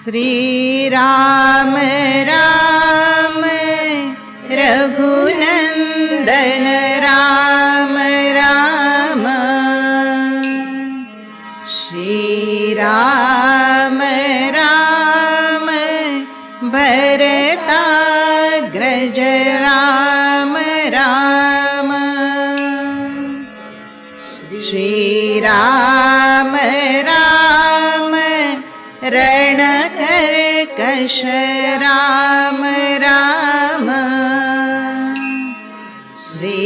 श्री राम राम रघुनंदन राम राम। श्री राम राम भरताग्रज राम राम। श्री राम राम रणकर्कश राम राम। श्री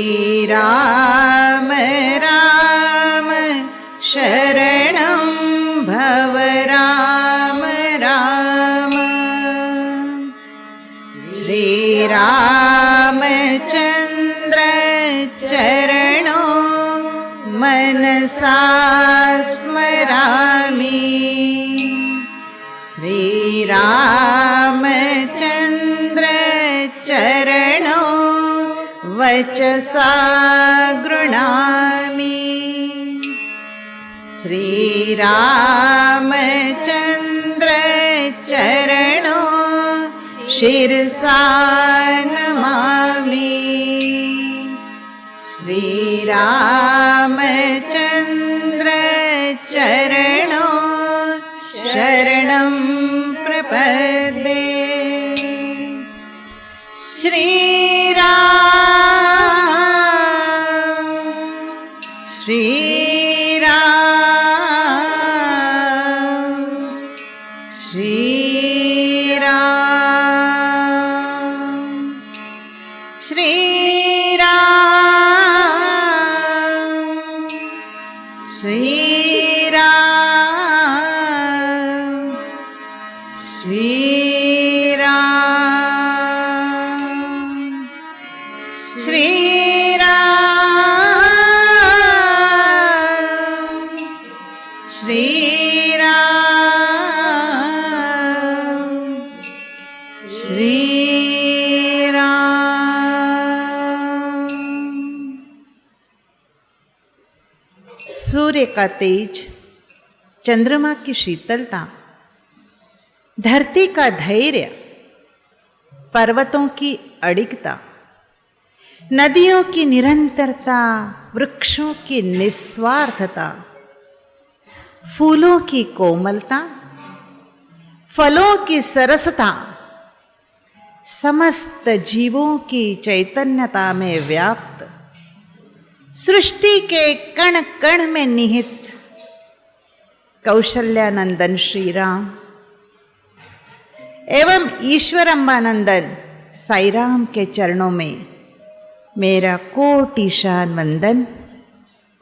राम राम शरणं भव राम राम। श्री रामचंद्र चरणों मनसा स्मरामि। श्री रामचंद्र चरणों वचसा गृह्णामि। श्री रामचंद्र चरणों शिरसा नमामि। श्री रामचंद्र चरणों शरणं प्रपद्ये। श्री राम श्री राम श्री राम श्री राम श्री राम श्री राम श्री राम श्री राम श्री राम। सूर्य का तेज, चंद्रमा की शीतलता, धरती का धैर्य, पर्वतों की अडिगता, नदियों की निरंतरता, वृक्षों की निस्वार्थता, फूलों की कोमलता, फलों की सरसता, समस्त जीवों की चैतन्यता में व्याप्त, सृष्टि के कण कण में निहित कौशल्यानंदन श्री राम एवं ईश्वरम्बानंदन साई राम के चरणों में मेरा कोटिशान वंदन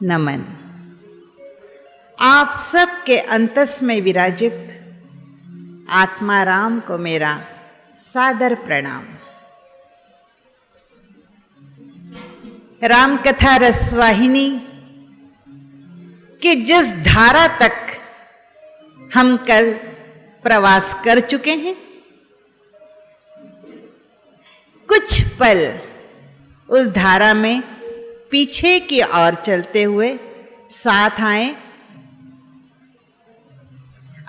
नमन। आप सब के अंतस में विराजित आत्मा राम को मेरा सादर प्रणाम। राम कथा रसवाहिनी के जिस धारा तक हम कल प्रवास कर चुके हैं, कुछ पल उस धारा में पीछे की ओर चलते हुए साथ आए,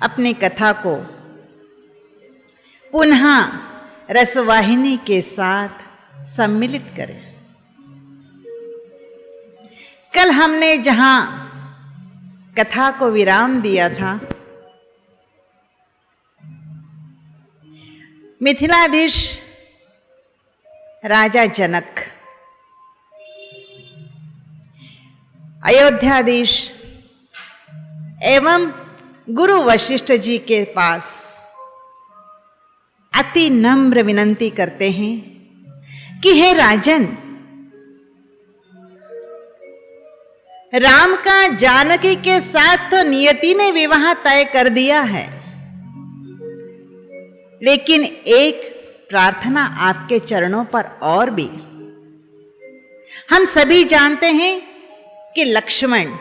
अपनी कथा को पुनः रसवाहिनी के साथ सम्मिलित करें। कल हमने जहां कथा को विराम दिया था, मिथिलाधीश राजा जनक, अयोध्याधीश एवं गुरु वशिष्ठ जी के पास अति नम्र विनंती करते हैं कि हे राजन, राम का जानकी के साथ तो नियति ने विवाह तय कर दिया है, लेकिन एक प्रार्थना आपके चरणों पर और भी। हम सभी जानते हैं कि लक्ष्मण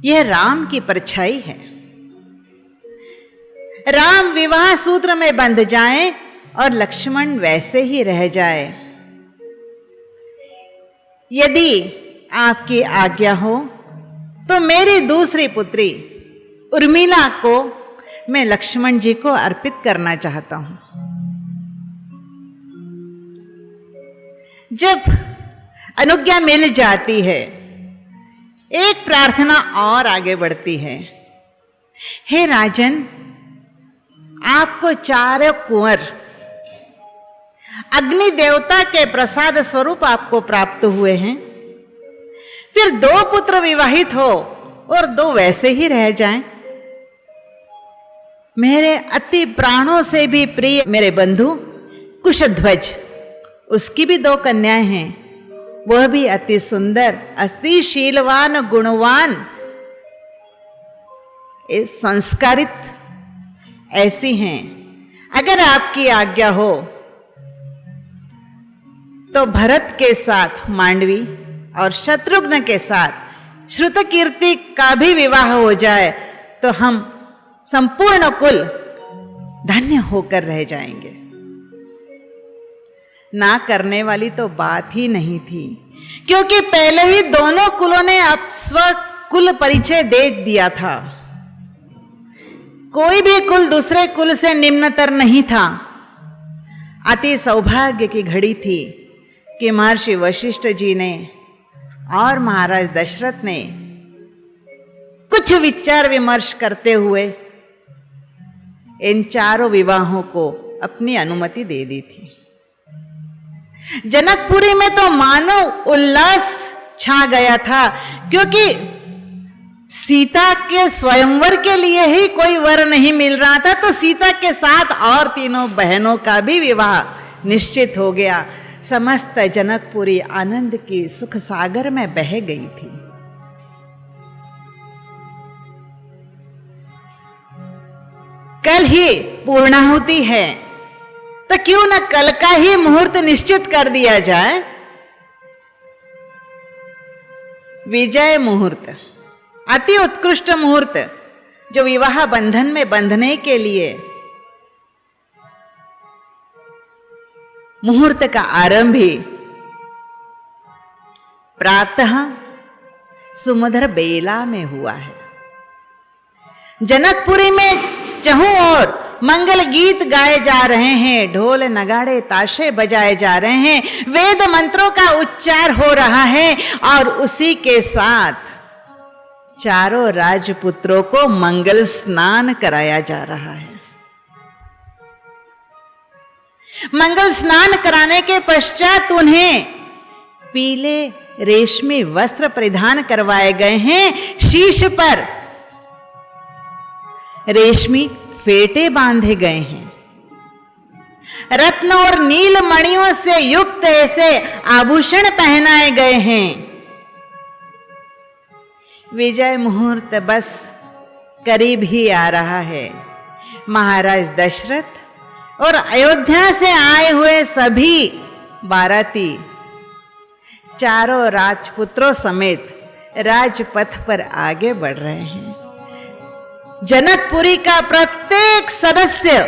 यह राम की परछाई है। राम विवाह सूत्र में बंध जाए और लक्ष्मण वैसे ही रह जाए। यदि आपकी आज्ञा हो तो मेरी दूसरी पुत्री उर्मिला को मैं लक्ष्मण जी को अर्पित करना चाहता हूं। जब अनुज्ञा मिल जाती है, एक प्रार्थना और आगे बढ़ती है। हे राजन, आपको 4 कुंवर अग्नि देवता के प्रसाद स्वरूप आपको प्राप्त हुए हैं। फिर 2 पुत्र विवाहित हो और 2 वैसे ही रह जाएं। मेरे अति प्राणों से भी प्रिय मेरे बंधु कुशध्वज, उसकी भी 2 कन्याएं हैं, वह भी अति सुंदर, अति शीलवान, गुणवान, संस्कारित ऐसी हैं। अगर आपकी आज्ञा हो तो भरत के साथ मांडवी और शत्रुघ्न के साथ श्रुतकीर्ति का भी विवाह हो जाए तो हम संपूर्ण कुल धन्य होकर रह जाएंगे। ना करने वाली तो बात ही नहीं थी, क्योंकि पहले ही दोनों कुलों ने अब स्वकुल परिचय दे दिया था। कोई भी कुल दूसरे कुल से निम्नतर नहीं था। अति सौभाग्य की घड़ी थी कि महर्षि वशिष्ठ जी ने और महाराज दशरथ ने कुछ विचार विमर्श करते हुए इन 4 विवाहों को अपनी अनुमति दे दी थी। जनकपुरी में तो मानव उल्लास छा गया था, क्योंकि सीता के स्वयंवर के लिए ही कोई वर नहीं मिल रहा था, तो सीता के साथ और 3 बहनों का भी विवाह निश्चित हो गया। समस्त जनकपुरी आनंद की सुख सागर में बह गई थी। कल ही पूर्णाहुति है, तो क्यों न कल का ही मुहूर्त निश्चित कर दिया जाए। विजय मुहूर्त, अति उत्कृष्ट मुहूर्त, जो विवाह बंधन में बंधने के लिए मुहूर्त का आरंभ ही प्रातः सुमधुर बेला में हुआ है। जनकपुरी में चहुं ओर मंगल गीत गाए जा रहे हैं, ढोल नगाड़े ताशे बजाए जा रहे हैं, वेद मंत्रों का उच्चार हो रहा है और उसी के साथ 4 राजपुत्रों को मंगल स्नान कराया जा रहा है। मंगल स्नान कराने के पश्चात उन्हें पीले रेशमी वस्त्र परिधान करवाए गए हैं। शीश पर रेशमी फेटे बांधे गए हैं। रत्न और नील मणियों से युक्त ऐसे आभूषण पहनाए गए हैं। विजय मुहूर्त बस करीब ही आ रहा है। महाराज दशरथ और अयोध्या से आए हुए सभी बाराती 4 राजपुत्रों समेत राजपथ पर आगे बढ़ रहे हैं। जनकपुरी का प्रत्येक सदस्य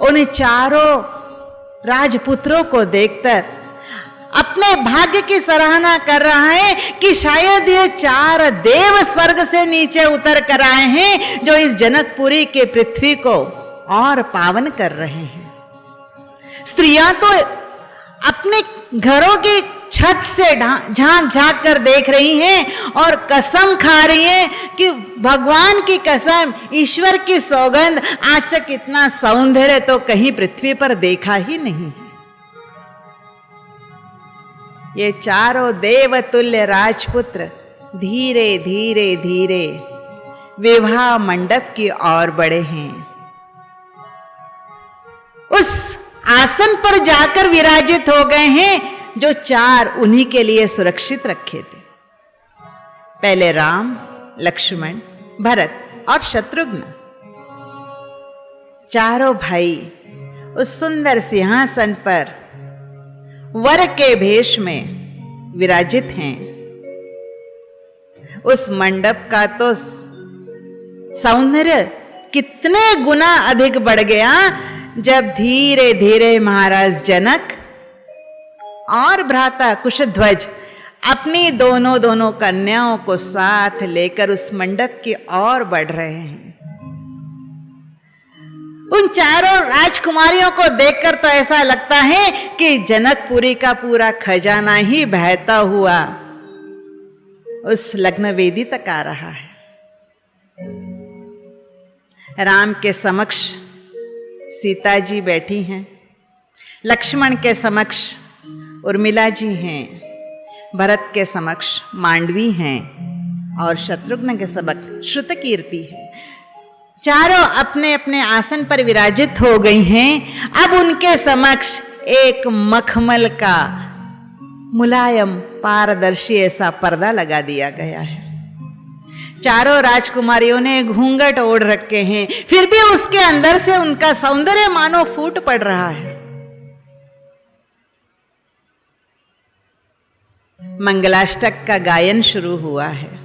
उन 4 राजपुत्रों को देखकर अपने भाग्य की सराहना कर रहा है कि शायद ये 4 देव स्वर्ग से नीचे उतर कर आए हैं, जो इस जनकपुरी के पृथ्वी को और पावन कर रहे हैं। स्त्रियां तो अपने घरों की छत से झांक झांक कर देख रही हैं और कसम खा रही हैं कि भगवान की कसम, ईश्वर की सौगंध, आज तक इतना सौंदर्य तो कहीं पृथ्वी पर देखा ही नहीं है। ये 4 देवतुल्य राजपुत्र धीरे धीरे धीरे विवाह मंडप की ओर बढ़े हैं। उस आसन पर जाकर विराजित हो गए हैं जो 4 उन्हीं के लिए सुरक्षित रखे थे। पहले राम, लक्ष्मण, भरत और शत्रुघ्न, 4 भाई उस सुंदर सिंहासन पर वर के भेष में विराजित हैं। उस मंडप का तो सौंदर्य कितने गुना अधिक बढ़ गया जब धीरे धीरे महाराज जनक और भ्राता कुशध्वज अपनी दोनों कन्याओं को साथ लेकर उस मंडप की ओर बढ़ रहे हैं। उन चारों राजकुमारियों को देखकर तो ऐसा लगता है कि जनकपुरी का पूरा खजाना ही बहता हुआ उस लग्न वेदी तक आ रहा है। राम के समक्ष सीता जी बैठी हैं, लक्ष्मण के समक्ष उर्मिला जी हैं, भरत के समक्ष मांडवी हैं और शत्रुघ्न के समक्ष श्रुतकीर्ति है। चारों अपने अपने आसन पर विराजित हो गई हैं। अब उनके समक्ष एक मखमल का मुलायम पारदर्शी ऐसा पर्दा लगा दिया गया है। चारों राजकुमारियों ने घूंघट ओढ़ रखे हैं, फिर भी उसके अंदर से उनका सौंदर्य मानो फूट पड़ रहा है। मंगलाष्टक का गायन शुरू हुआ है।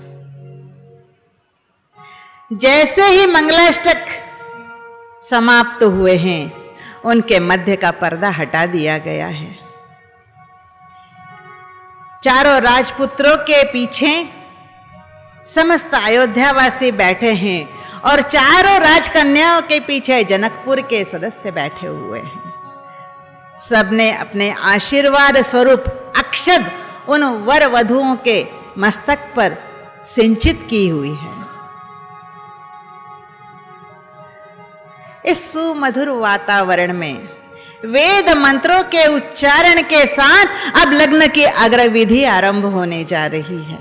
जैसे ही मंगलाष्टक समाप्त हुए हैं, उनके मध्य का पर्दा हटा दिया गया है। चारों राजपुत्रों के पीछे समस्त अयोध्यावासी बैठे हैं और चारों राजकन्याओं के पीछे जनकपुर के सदस्य बैठे हुए हैं। सबने अपने आशीर्वाद स्वरूप अक्षत उन वर वधुओं के मस्तक पर सिंचित की हुई है। इस सुमधुर वातावरण में वेद मंत्रों के उच्चारण के साथ अब लग्न की अग्रविधि आरंभ होने जा रही है।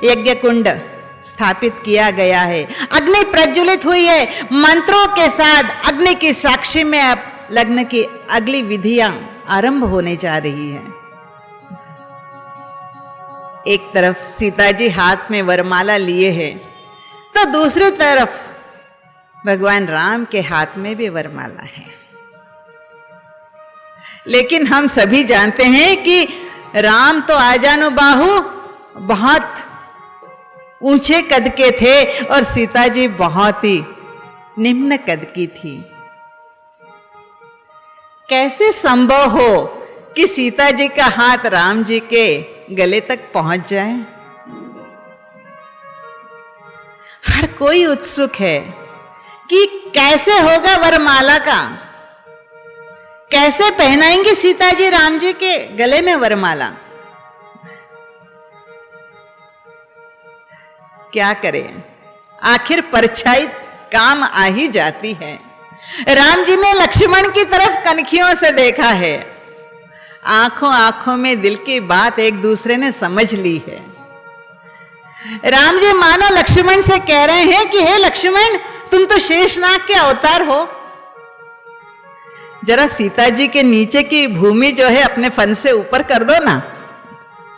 यज्ञ कुंड स्थापित किया गया है, अग्नि प्रज्वलित हुई है। मंत्रों के साथ अग्नि की साक्षी में अब लग्न की अगली विधियां आरंभ होने जा रही है। एक तरफ सीता जी हाथ में वरमाला लिए हैं, तो दूसरी तरफ भगवान राम के हाथ में भी वरमाला है। लेकिन हम सभी जानते हैं कि राम तो आजानुबाहु बहुत ऊंचे कद के थे और सीता जी बहुत ही निम्न कद की थी। कैसे संभव हो कि सीता जी का हाथ राम जी के गले तक पहुंच जाए? हर कोई उत्सुक है कि कैसे होगा वरमाला का, कैसे पहनाएंगे सीता जी राम जी के गले में वरमाला। क्या करें, आखिर परछाई काम आ ही जाती है। राम जी ने लक्ष्मण की तरफ कनखियों से देखा है, आंखों आंखों में दिल की बात एक दूसरे ने समझ ली है। राम जी मानो लक्ष्मण से कह रहे हैं कि हे लक्ष्मण, तुम तो शेषनाग के अवतार हो, जरा सीता जी के नीचे की भूमि जो है अपने फन से ऊपर कर दो ना,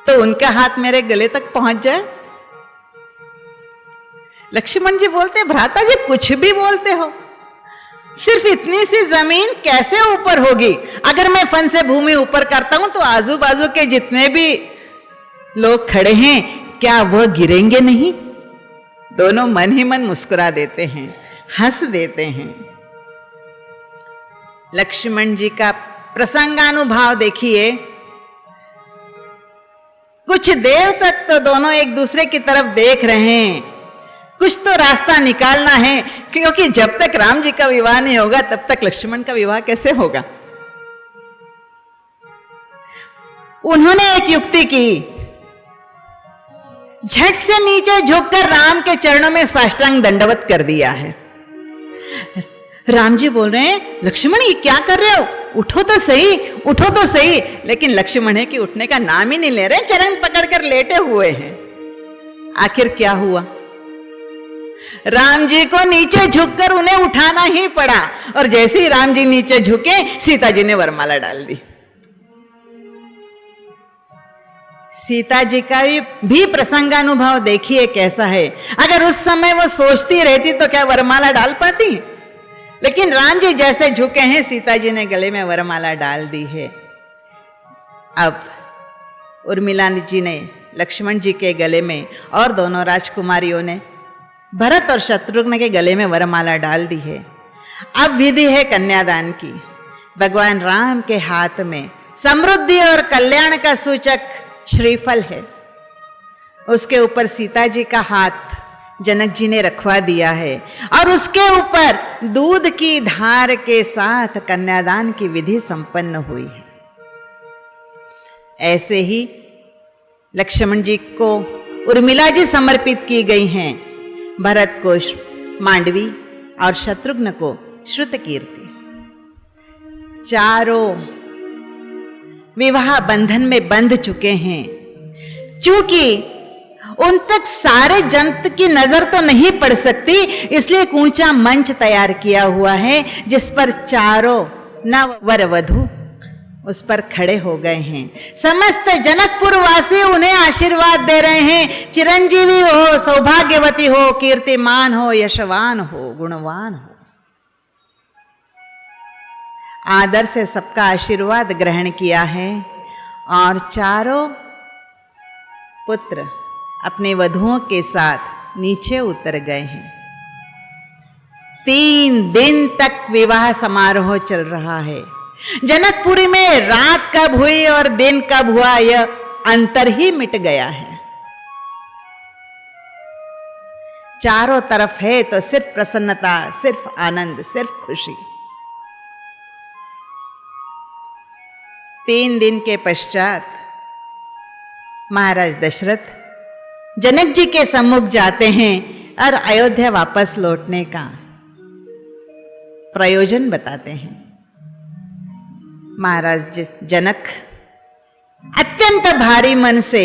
तो उनका हाथ मेरे गले तक पहुंच जाए। लक्ष्मण जी बोलते, भ्राता जी कुछ भी बोलते हो, सिर्फ इतनी सी जमीन कैसे ऊपर होगी? अगर मैं फन से भूमि ऊपर करता हूं तो आजू बाजू के जितने भी लोग खड़े हैं, क्या वह गिरेंगे नहीं? दोनों मन ही मन मुस्कुरा देते हैं, हंस देते हैं। लक्ष्मण जी का प्रसंगानुभाव देखिए। कुछ देर तक तो दोनों एक दूसरे की तरफ देख रहे हैं, कुछ तो रास्ता निकालना है, क्योंकि जब तक राम जी का विवाह नहीं होगा तब तक लक्ष्मण का विवाह कैसे होगा। उन्होंने एक युक्ति की, झट से नीचे झुककर राम के चरणों में साष्टांग दंडवत कर दिया है। राम जी बोल रहे हैं, लक्ष्मण ये क्या कर रहे हो? उठो तो सही, उठो तो सही। लेकिन लक्ष्मण है कि उठने का नाम ही नहीं ले रहे, चरण पकड़कर लेटे हुए हैं। आखिर क्या हुआ? राम जी को नीचे झुककर उन्हें उठाना ही पड़ा, और जैसे ही राम जी नीचे झुके, सीता जी ने वरमाला डाल दी। सीता जी का भी प्रसंगानुभव देखिए कैसा है। अगर उस समय वो सोचती रहती तो क्या वरमाला डाल पाती? लेकिन राम जी जैसे झुके हैं, सीता जी ने गले में वरमाला डाल दी है। अब उर्मिला जी ने लक्ष्मण जी के गले में और दोनों राजकुमारियों ने भरत और शत्रुघ्न के गले में वरमाला डाल दी है। अब विधि है कन्यादान की। भगवान राम के हाथ में समृद्धि और कल्याण का सूचक श्रीफल है, उसके ऊपर सीता जी का हाथ जनक जी ने रखवा दिया है और उसके ऊपर दूध की धार के साथ कन्यादान की विधि संपन्न हुई है। ऐसे ही लक्ष्मण जी को उर्मिला जी समर्पित की गई हैं, भरत को मांडवी और शत्रुघ्न को श्रुतकीर्ति। चारों विवाह बंधन में बंध चुके हैं। चूंकि उन तक सारे जनता की नजर तो नहीं पड़ सकती, इसलिए एक ऊंचा मंच तैयार किया हुआ है जिस पर चारों नव वर वधू उस पर खड़े हो गए हैं। समस्त जनकपुर वासी उन्हें आशीर्वाद दे रहे हैं, चिरंजीवी हो, सौभाग्यवती हो, कीर्तिमान हो, यशवान हो, गुणवान हो। आदर से सबका आशीर्वाद ग्रहण किया है और चारों पुत्र अपने वधुओं के साथ नीचे उतर गए हैं। 3 दिन तक विवाह समारोह चल रहा है। जनकपुरी में रात कब हुई और दिन कब हुआ यह अंतर ही मिट गया है। चारों तरफ है तो सिर्फ प्रसन्नता, सिर्फ आनंद, सिर्फ खुशी। 3 दिन के पश्चात महाराज दशरथ जनक जी के सम्मुख जाते हैं और अयोध्या वापस लौटने का प्रयोजन बताते हैं। महाराज जनक अत्यंत भारी मन से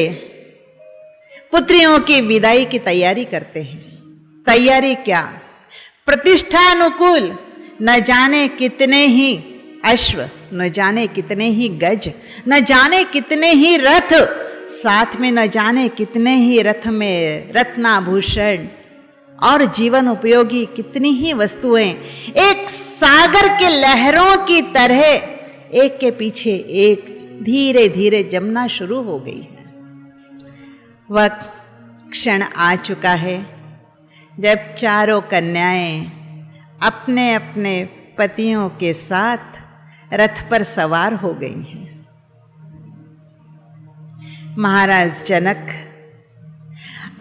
पुत्रियों की विदाई की तैयारी करते हैं। तैयारी क्या, प्रतिष्ठानुकूल न जाने कितने ही अश्व, न जाने कितने ही गज, न जाने कितने ही रथ, साथ में न जाने कितने ही रथ में रत्नाभूषण और जीवन उपयोगी कितनी ही वस्तुएं एक सागर के लहरों की तरह एक के पीछे एक धीरे धीरे जमना शुरू हो गई है। वह क्षण आ चुका है जब चारों कन्याएं अपने अपने पतियों के साथ रथ पर सवार हो गई हैं। महाराज जनक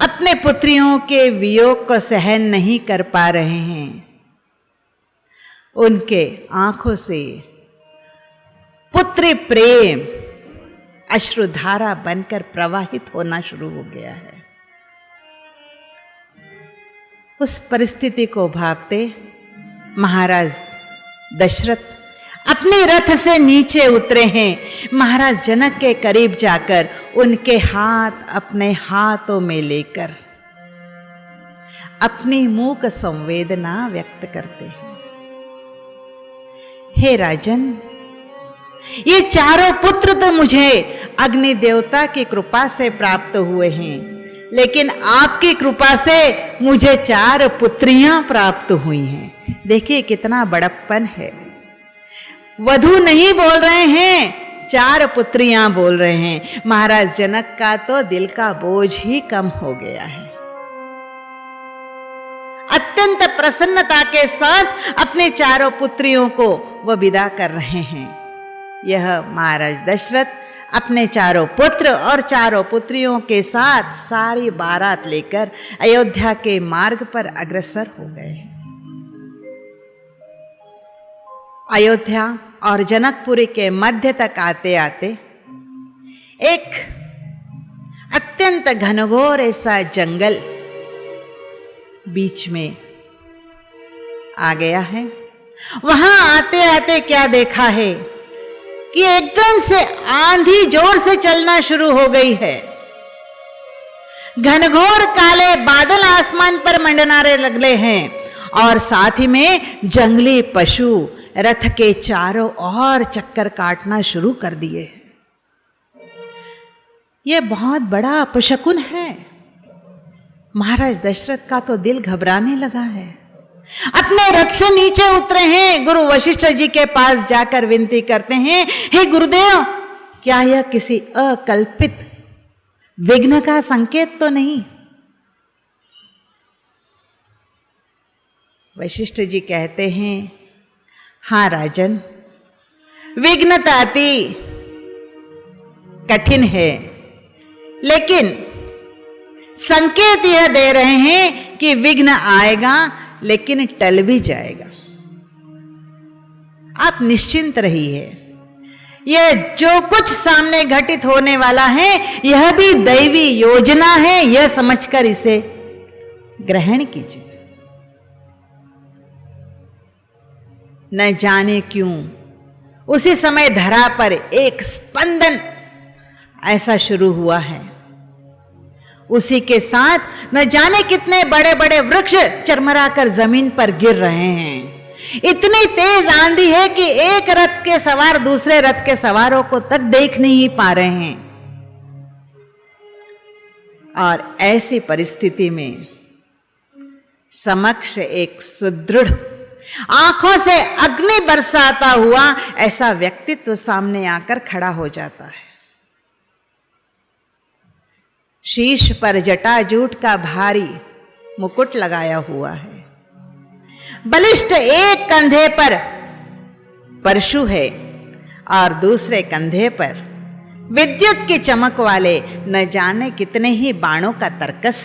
अपने पुत्रियों के वियोग को सहन नहीं कर पा रहे हैं। उनके आंखों से पुत्री प्रेम अश्रुधारा बनकर प्रवाहित होना शुरू हो गया है। उस परिस्थिति को भांपते महाराज दशरथ अपने रथ से नीचे उतरे हैं। महाराज जनक के करीब जाकर उनके हाथ अपने हाथों में लेकर अपनी मूक संवेदना व्यक्त करते हैं। हे राजन, ये चारों पुत्र तो मुझे अग्नि देवता की कृपा से प्राप्त हुए हैं, लेकिन आपकी कृपा से मुझे 4 पुत्रियां प्राप्त हुई हैं। देखिए कितना बड़प्पन है। वधू नहीं बोल रहे हैं, 4 पुत्रियां बोल रहे हैं। महाराज जनक का तो दिल का बोझ ही कम हो गया है। अत्यंत प्रसन्नता के साथ अपने 4 पुत्रियों को वह विदा कर रहे हैं। यह महाराज दशरथ अपने 4 पुत्र और 4 पुत्रियों के साथ सारी बारात लेकर अयोध्या के मार्ग पर अग्रसर हो गए। अयोध्या और जनकपुरी के मध्य तक आते आते एक अत्यंत घनघोर ऐसा जंगल बीच में आ गया है। वहां आते आते क्या देखा है कि एकदम से आंधी जोर से चलना शुरू हो गई है। घनघोर काले बादल आसमान पर मंडराने लगे हैं और साथ ही में जंगली पशु रथ के चारों ओर चक्कर काटना शुरू कर दिए। यह बहुत बड़ा अपशकुन है। महाराज दशरथ का तो दिल घबराने लगा है। अपने रथ से नीचे उतरे हैं, गुरु वशिष्ठ जी के पास जाकर विनती करते हैं, हे गुरुदेव, क्या यह किसी अकल्पित विघ्न का संकेत तो नहीं? वशिष्ठ जी कहते हैं, हाँ राजन, विघ्न तो अति कठिन है, लेकिन संकेत यह दे रहे हैं कि विघ्न आएगा लेकिन टल भी जाएगा। आप निश्चिंत रहिए, यह जो कुछ सामने घटित होने वाला है यह भी दैवी योजना है, यह समझकर इसे ग्रहण कीजिए। न जाने क्यों उसी समय धरा पर एक स्पंदन ऐसा शुरू हुआ है। उसी के साथ न जाने कितने बड़े बड़े वृक्ष चरमराकर जमीन पर गिर रहे हैं। इतनी तेज आंधी है कि एक रथ के सवार दूसरे रथ के सवारों को तक देख नहीं पा रहे हैं। और ऐसी परिस्थिति में समक्ष एक सुदृढ़, आंखों से अग्नि बरसाता हुआ ऐसा व्यक्तित्व सामने आकर खड़ा हो जाता है। शीश पर जटाजूट का भारी मुकुट लगाया हुआ है। बलिष्ठ एक कंधे पर परशु है और दूसरे कंधे पर विद्युत की चमक वाले न जाने कितने ही बाणों का तरकस।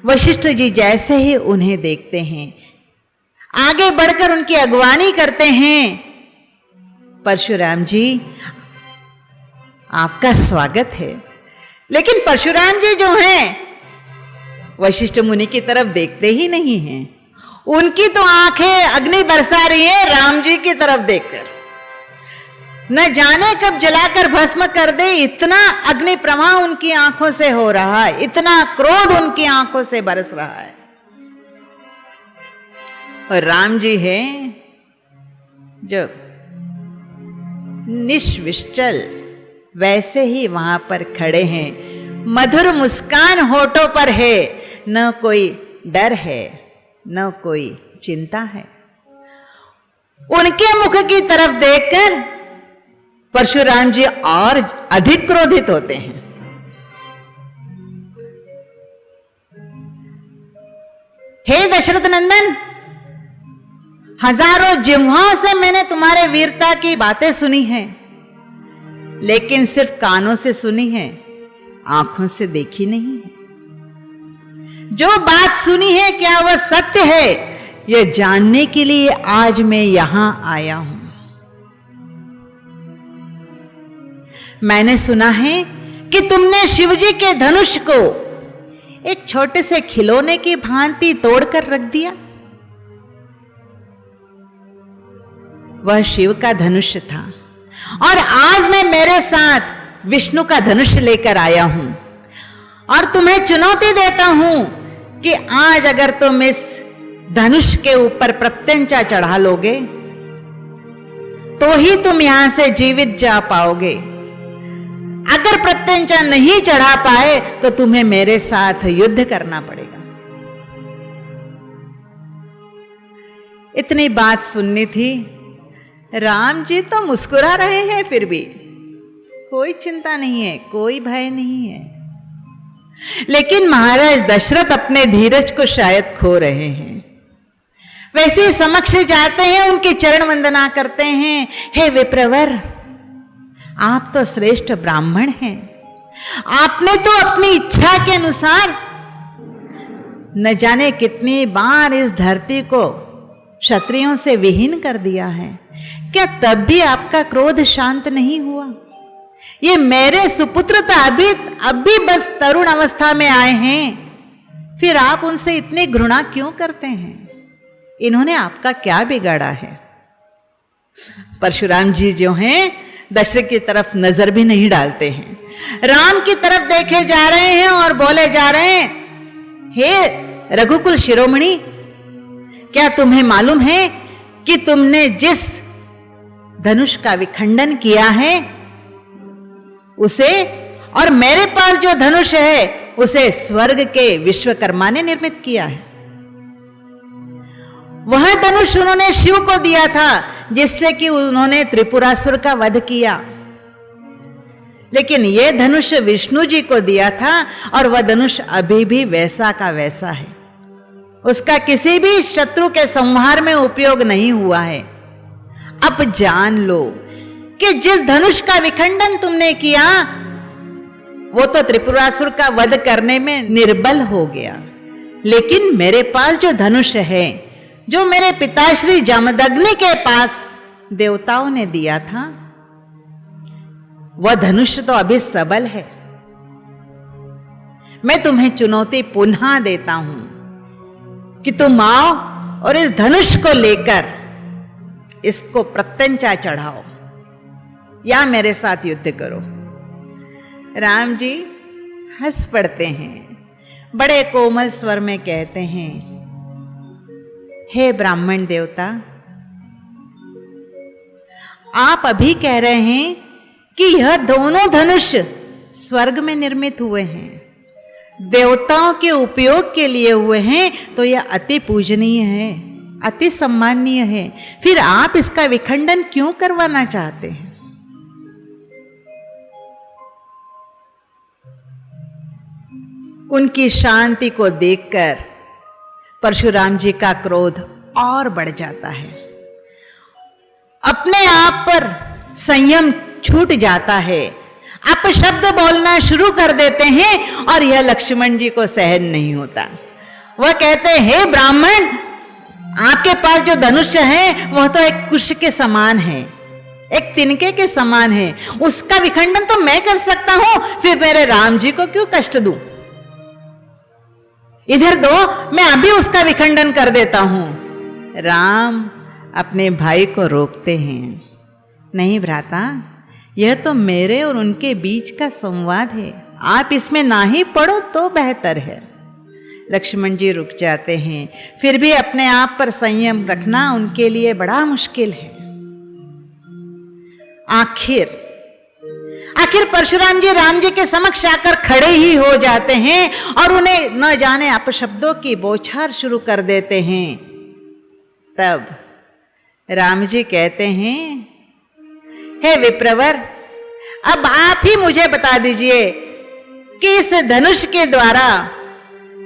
वशिष्ठ जी जैसे ही उन्हें देखते हैं आगे बढ़कर उनकी अगवानी करते हैं। परशुराम जी आपका स्वागत है। लेकिन परशुराम जी जो हैं वशिष्ठ मुनि की तरफ देखते ही नहीं हैं। उनकी तो आंखें अग्नि बरसा रही है राम जी की तरफ देखकर। न जाने कब जलाकर भस्म कर दे, इतना अग्नि प्रवाह उनकी आंखों से हो रहा है, इतना क्रोध उनकी आंखों से बरस रहा है। और राम जी हैं जो निश्विश्चल वैसे ही वहां पर खड़े हैं। मधुर मुस्कान होठों पर है, न कोई डर है न कोई चिंता है। उनके मुख की तरफ देखकर परशुराम जी और अधिक क्रोधित होते हैं। हे दशरथ नंदन, हजारों जिह्वाओं से मैंने तुम्हारे वीरता की बातें सुनी हैं, लेकिन सिर्फ कानों से सुनी है, आंखों से देखी नहीं है। जो बात सुनी है क्या वह सत्य है, यह जानने के लिए आज मैं यहां आया हूं। मैंने सुना है कि तुमने शिवजी के धनुष को एक छोटे से खिलौने की भांति तोड़कर रख दिया। वह शिव का धनुष था और आज मैं मेरे साथ विष्णु का धनुष लेकर आया हूं और तुम्हें चुनौती देता हूं कि आज अगर तुम इस धनुष के ऊपर प्रत्यंचा चढ़ा लोगे तो ही तुम यहां से जीवित जा पाओगे। अगर प्रत्यंचा नहीं चढ़ा पाए तो तुम्हें मेरे साथ युद्ध करना पड़ेगा। इतनी बात सुननी थी। राम जी तो मुस्कुरा रहे हैं, फिर भी कोई चिंता नहीं है, कोई भय नहीं है। लेकिन महाराज दशरथ अपने धीरज को शायद खो रहे हैं। वैसे समक्ष जाते हैं, उनकी चरण वंदना करते हैं। हे विप्रवर, आप तो श्रेष्ठ ब्राह्मण हैं। आपने तो अपनी इच्छा के अनुसार न जाने कितनी बार इस धरती को क्षत्रियों से विहीन कर दिया है। क्या तब भी आपका क्रोध शांत नहीं हुआ? ये मेरे सुपुत्र तो अभी बस तरुण अवस्था में आए हैं, फिर आप उनसे इतनी घृणा क्यों करते हैं? इन्होंने आपका क्या बिगाड़ा है? परशुराम जी जो हैं दशरथ की तरफ नजर भी नहीं डालते हैं, राम की तरफ देखे जा रहे हैं और बोले जा रहे हैं, हे रघुकुल शिरोमणि, क्या तुम्हें मालूम है कि तुमने जिस धनुष का विखंडन किया है उसे, और मेरे पास जो धनुष है उसे स्वर्ग के विश्वकर्मा ने निर्मित किया है। वह धनुष उन्होंने शिव को दिया था जिससे कि उन्होंने त्रिपुरासुर का वध किया। लेकिन यह धनुष विष्णु जी को दिया था और वह धनुष अभी भी वैसा का वैसा है। उसका किसी भी शत्रु के संहार में उपयोग नहीं हुआ है। अब जान लो कि जिस धनुष का विखंडन तुमने किया वो तो त्रिपुरासुर का वध करने में निर्बल हो गया, लेकिन मेरे पास जो धनुष है, जो मेरे पिताश्री जमदग्नि के पास देवताओं ने दिया था, वह धनुष तो अभी सबल है। मैं तुम्हें चुनौती पुनः देता हूं कि तुम आओ और इस धनुष को लेकर इसको प्रत्यंचा चढ़ाओ या मेरे साथ युद्ध करो। राम जी हंस पड़ते हैं, बड़े कोमल स्वर में कहते हैं, हे ब्राह्मण देवता, आप अभी कह रहे हैं कि यह दोनों धनुष स्वर्ग में निर्मित हुए हैं, देवताओं के उपयोग के लिए हुए हैं, तो यह अति पूजनीय है, अति सम्माननीय है। फिर आप इसका विखंडन क्यों करवाना चाहते हैं? उनकी शांति को देखकर परशुराम जी का क्रोध और बढ़ जाता है, अपने आप पर संयम छूट जाता है, अपशब्द बोलना शुरू कर देते हैं और यह लक्ष्मण जी को सहन नहीं होता। वह कहते हैं, हे ब्राह्मण, आपके पास जो धनुष है वह तो एक कुश के समान है, एक तिनके के समान है, उसका विखंडन तो मैं कर सकता हूं, फिर मेरे राम जी को क्यों कष्ट दूं? इधर दो, मैं अभी उसका विखंडन कर देता हूं। राम अपने भाई को रोकते हैं, नहीं भ्राता, यह तो मेरे और उनके बीच का संवाद है, आप इसमें ना ही पड़ो तो बेहतर है। लक्ष्मण जी रुक जाते हैं, फिर भी अपने आप पर संयम रखना उनके लिए बड़ा मुश्किल है। आखिर परशुराम जी राम जी के समक्ष आकर खड़े ही हो जाते हैं और उन्हें न जाने अपशब्दों की बौछार शुरू कर देते हैं। तब राम जी कहते हैं, हे विप्रवर, अब आप ही मुझे बता दीजिए कि इस धनुष के द्वारा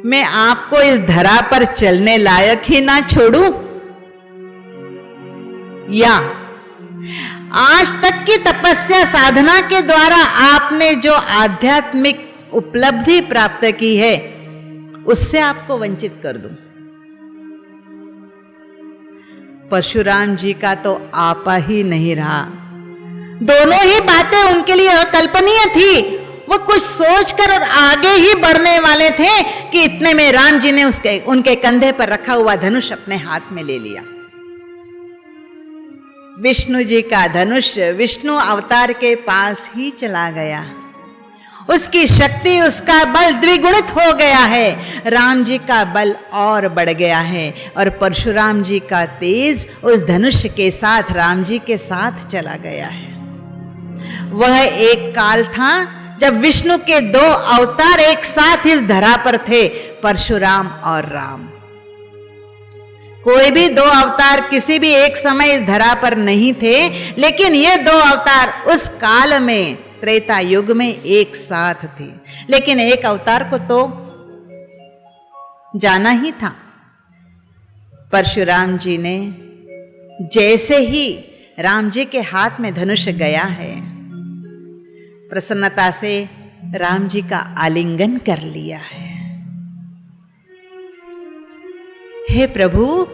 मैं आपको इस धरा पर चलने लायक ही ना छोड़ूं, या आज तक की तपस्या साधना के द्वारा आपने जो आध्यात्मिक उपलब्धि प्राप्त की है उससे आपको वंचित कर दूं। परशुराम जी का तो आपा ही नहीं रहा, दोनों ही बातें उनके लिए अकल्पनीय थी। वो कुछ सोचकर और आगे ही बढ़ने वाले थे कि इतने में राम जी ने उनके कंधे पर रखा हुआ धनुष अपने हाथ में ले लिया। विष्णु जी का धनुष विष्णु अवतार के पास ही चला गया, उसकी शक्ति, उसका बल द्विगुणित हो गया है, राम जी का बल और बढ़ गया है और परशुराम जी का तेज उस धनुष के साथ राम जी के साथ चला गया है। वह एक काल था जब विष्णु के दो अवतार एक साथ इस धरा पर थे, परशुराम और राम। कोई भी दो अवतार किसी भी एक समय इस धरा पर नहीं थे, लेकिन ये दो अवतार उस काल में त्रेता युग में एक साथ थे। लेकिन एक अवतार को तो जाना ही था। परशुराम जी ने जैसे ही राम जी के हाथ में धनुष गया है, प्रसन्नता से राम जी का आलिंगन कर लिया है। हे प्रभु,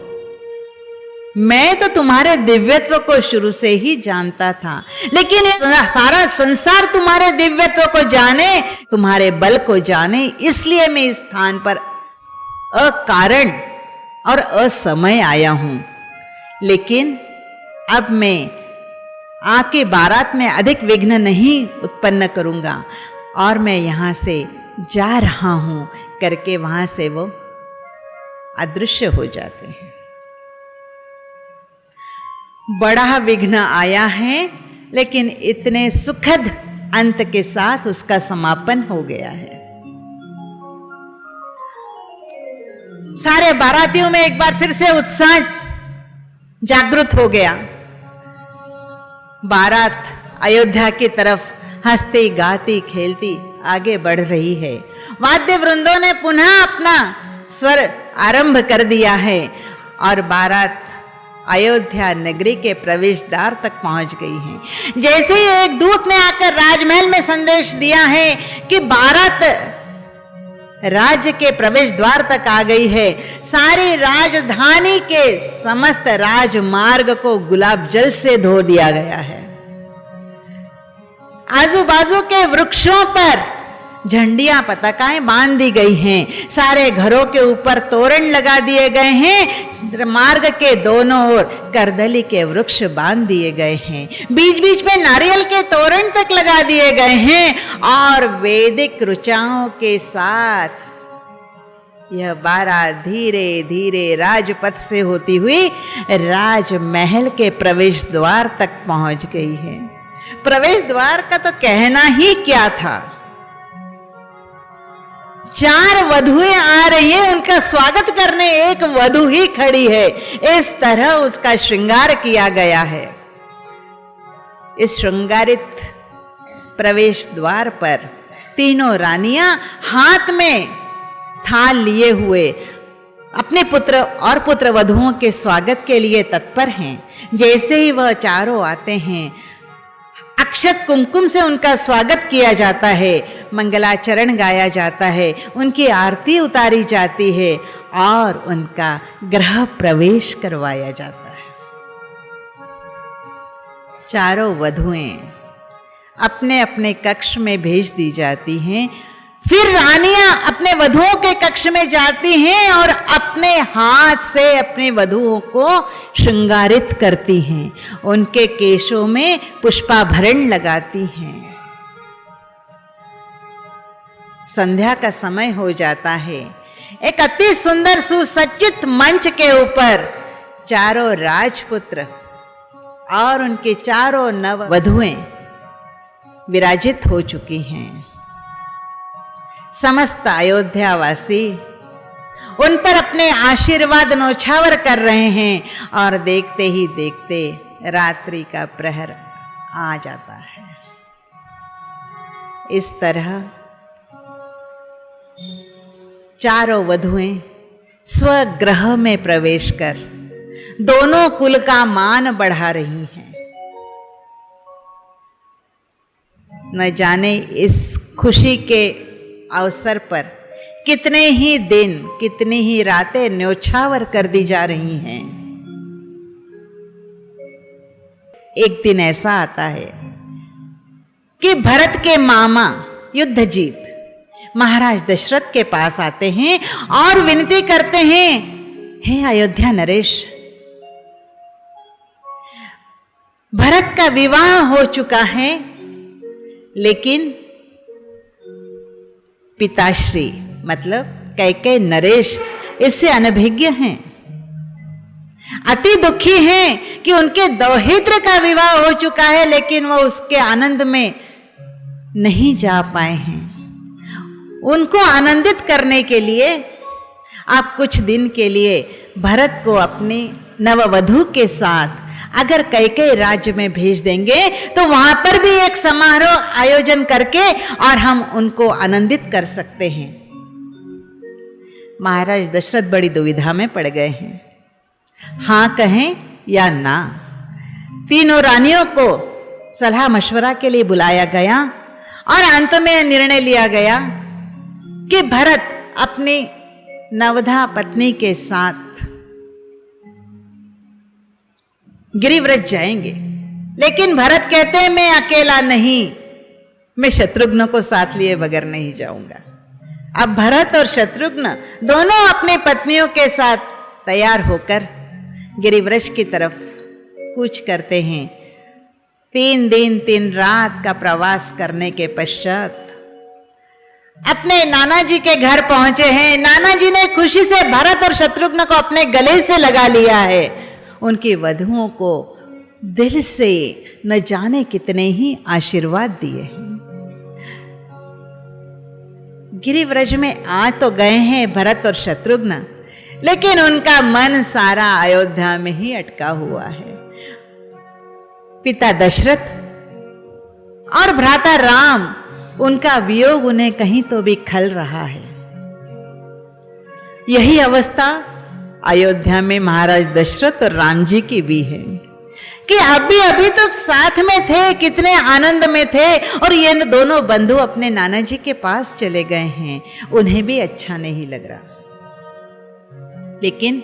मैं तो तुम्हारे दिव्यत्व को शुरू से ही जानता था, लेकिन सारा संसार तुम्हारे दिव्यत्व को जाने, तुम्हारे बल को जाने, इसलिए मैं इस स्थान पर अकारण और असमय आया हूं। लेकिन अब मैं आपके बारात में अधिक विघ्न नहीं उत्पन्न करूंगा और मैं यहां से जा रहा हूं करके वहां से वो अदृश्य हो जाते हैं। बड़ा विघ्न आया है, लेकिन इतने सुखद अंत के साथ उसका समापन हो गया है। सारे बारातियों में एक बार फिर से उत्साह जागृत हो गया। बारात अयोध्या की तरफ हंसती गाती खेलती आगे बढ़ रही है। वाद्य वृंदों ने पुनः अपना स्वर आरंभ कर दिया है और बारात अयोध्या नगरी के प्रवेश द्वार तक पहुंच गई हैं। जैसे ही एक दूत ने आकर राजमहल में संदेश दिया है कि बारात राज्य के प्रवेश द्वार तक आ गई है, सारी राजधानी के समस्त राजमार्ग को गुलाब जल से धो दिया गया है। आजू बाजू के वृक्षों पर झंडियां पताकाएं बांध दी गई हैं, सारे घरों के ऊपर तोरण लगा दिए गए हैं, मार्ग के दोनों ओर करदली के वृक्ष बांध दिए गए हैं, बीच बीच में नारियल के तोरण तक लगा दिए गए हैं और वैदिक ऋचाओं के साथ यह बारात धीरे धीरे राजपथ से होती हुई राजमहल के प्रवेश द्वार तक पहुंच गई है। प्रवेश द्वार का तो कहना ही क्या था, 4 वधुएं आ रही हैं, उनका स्वागत करने एक वधु ही खड़ी है। इस तरह उसका श्रृंगार किया गया है। इस श्रृंगारित प्रवेश द्वार पर तीनों रानियां हाथ में थाल लिए हुए अपने पुत्र और पुत्र वधुओं के स्वागत के लिए तत्पर हैं। जैसे ही वह चारों आते हैं, अक्षत कुमकुम से उनका स्वागत किया जाता है, मंगलाचरण गाया जाता है, उनकी आरती उतारी जाती है और उनका गृह प्रवेश करवाया जाता है। चारों वधुएं अपने अपने कक्ष में भेज दी जाती हैं। फिर रानियां अपने वधुओं के कक्ष में जाती हैं और अपने हाथ से अपने वधुओं को श्रृंगारित करती हैं, उनके केशों में पुष्पाभरण लगाती हैं। संध्या का समय हो जाता है। एक अति सुंदर सुसज्जित मंच के ऊपर चारों राजपुत्र और उनके चारों नव वधुएं विराजित हो चुकी हैं। समस्त अयोध्यावासी उन पर अपने आशीर्वाद नौछावर कर रहे हैं और देखते ही देखते रात्रि का प्रहर आ जाता है। इस तरह चारों वधुएं स्वगृह में प्रवेश कर दोनों कुल का मान बढ़ा रही हैं। न जाने इस खुशी के अवसर पर कितने ही दिन, कितनी ही रातें न्योछावर कर दी जा रही हैं। एक दिन ऐसा आता है कि भरत के मामा युद्धजीत महाराज दशरथ के पास आते हैं और विनती करते हैं, हे अयोध्या नरेश, भरत का विवाह हो चुका है, लेकिन पिताश्री मतलब कैकेयी नरेश इससे अनभिज्ञ हैं, अति दुखी हैं कि उनके दौहित्र का विवाह हो चुका है, लेकिन वो उसके आनंद में नहीं जा पाए हैं। उनको आनंदित करने के लिए आप कुछ दिन के लिए भरत को अपनी नववधु के साथ अगर कैकेयी राज्य में भेज देंगे तो वहां पर भी एक समारोह आयोजन करके और हम उनको आनंदित कर सकते हैं। महाराज दशरथ बड़ी दुविधा में पड़ गए हैं, हां कहें या ना। तीनों रानियों को सलाह मशवरा के लिए बुलाया गया और अंत में निर्णय लिया गया कि भरत अपनी नवधा पत्नी के साथ गिरिव्रज जाएंगे, लेकिन भरत कहते हैं मैं अकेला नहीं, मैं शत्रुघ्न को साथ लिए बगैर नहीं जाऊंगा। अब भरत और शत्रुघ्न दोनों अपनी पत्नियों के साथ तैयार होकर गिरिव्रज की तरफ कूच करते हैं। 3 दिन 3 रात का प्रवास करने के पश्चात अपने नाना जी के घर पहुंचे हैं। नाना जी ने खुशी से भरत और शत्रुघ्न को अपने गले से लगा लिया है। उनकी वधुओं को दिल से न जाने कितने ही आशीर्वाद दिए हैं। गिरिव्रज में आ तो गए हैं भरत और शत्रुघ्न, लेकिन उनका मन सारा अयोध्या में ही अटका हुआ है। पिता दशरथ और भ्राता राम, उनका वियोग उन्हें कहीं तो भी खल रहा है। यही अवस्था अयोध्या में महाराज दशरथ और राम जी की भी है कि अभी अभी तो साथ में थे, कितने आनंद में थे, और ये दोनों बंधु अपने नाना जी के पास चले गए हैं। उन्हें भी अच्छा नहीं लग रहा, लेकिन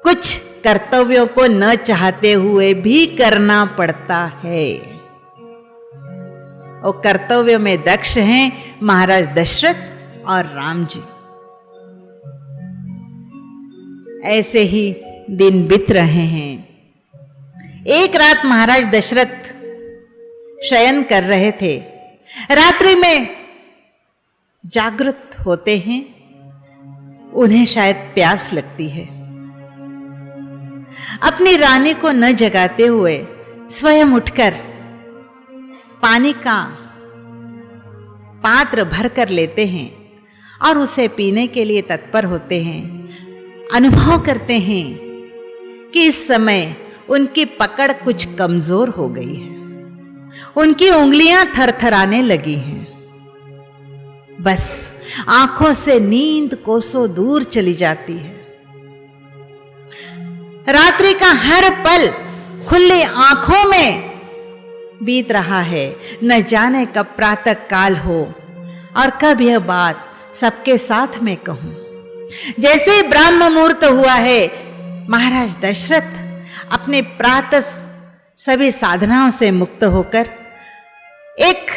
कुछ कर्तव्यों को न चाहते हुए भी करना पड़ता है। और कर्तव्यों में दक्ष हैं महाराज दशरथ और राम जी। ऐसे ही दिन बीत रहे हैं। एक रात महाराज दशरथ शयन कर रहे थे। रात्रि में जागृत होते हैं, उन्हें शायद प्यास लगती है। अपनी रानी को न जगाते हुए स्वयं उठकर पानी का पात्र भर कर लेते हैं और उसे पीने के लिए तत्पर होते हैं। अनुभव करते हैं कि इस समय उनकी पकड़ कुछ कमजोर हो गई है, उनकी उंगलियां थरथराने लगी हैं। बस आंखों से नींद कोसों दूर चली जाती है। रात्रि का हर पल खुली आंखों में बीत रहा है। न जाने कब प्रातः काल हो और कब यह बात सबके साथ में कहूं। जैसे ही ब्रह्म मुहूर्त हुआ है, महाराज दशरथ अपने प्रातः सभी साधनाओं से मुक्त होकर एक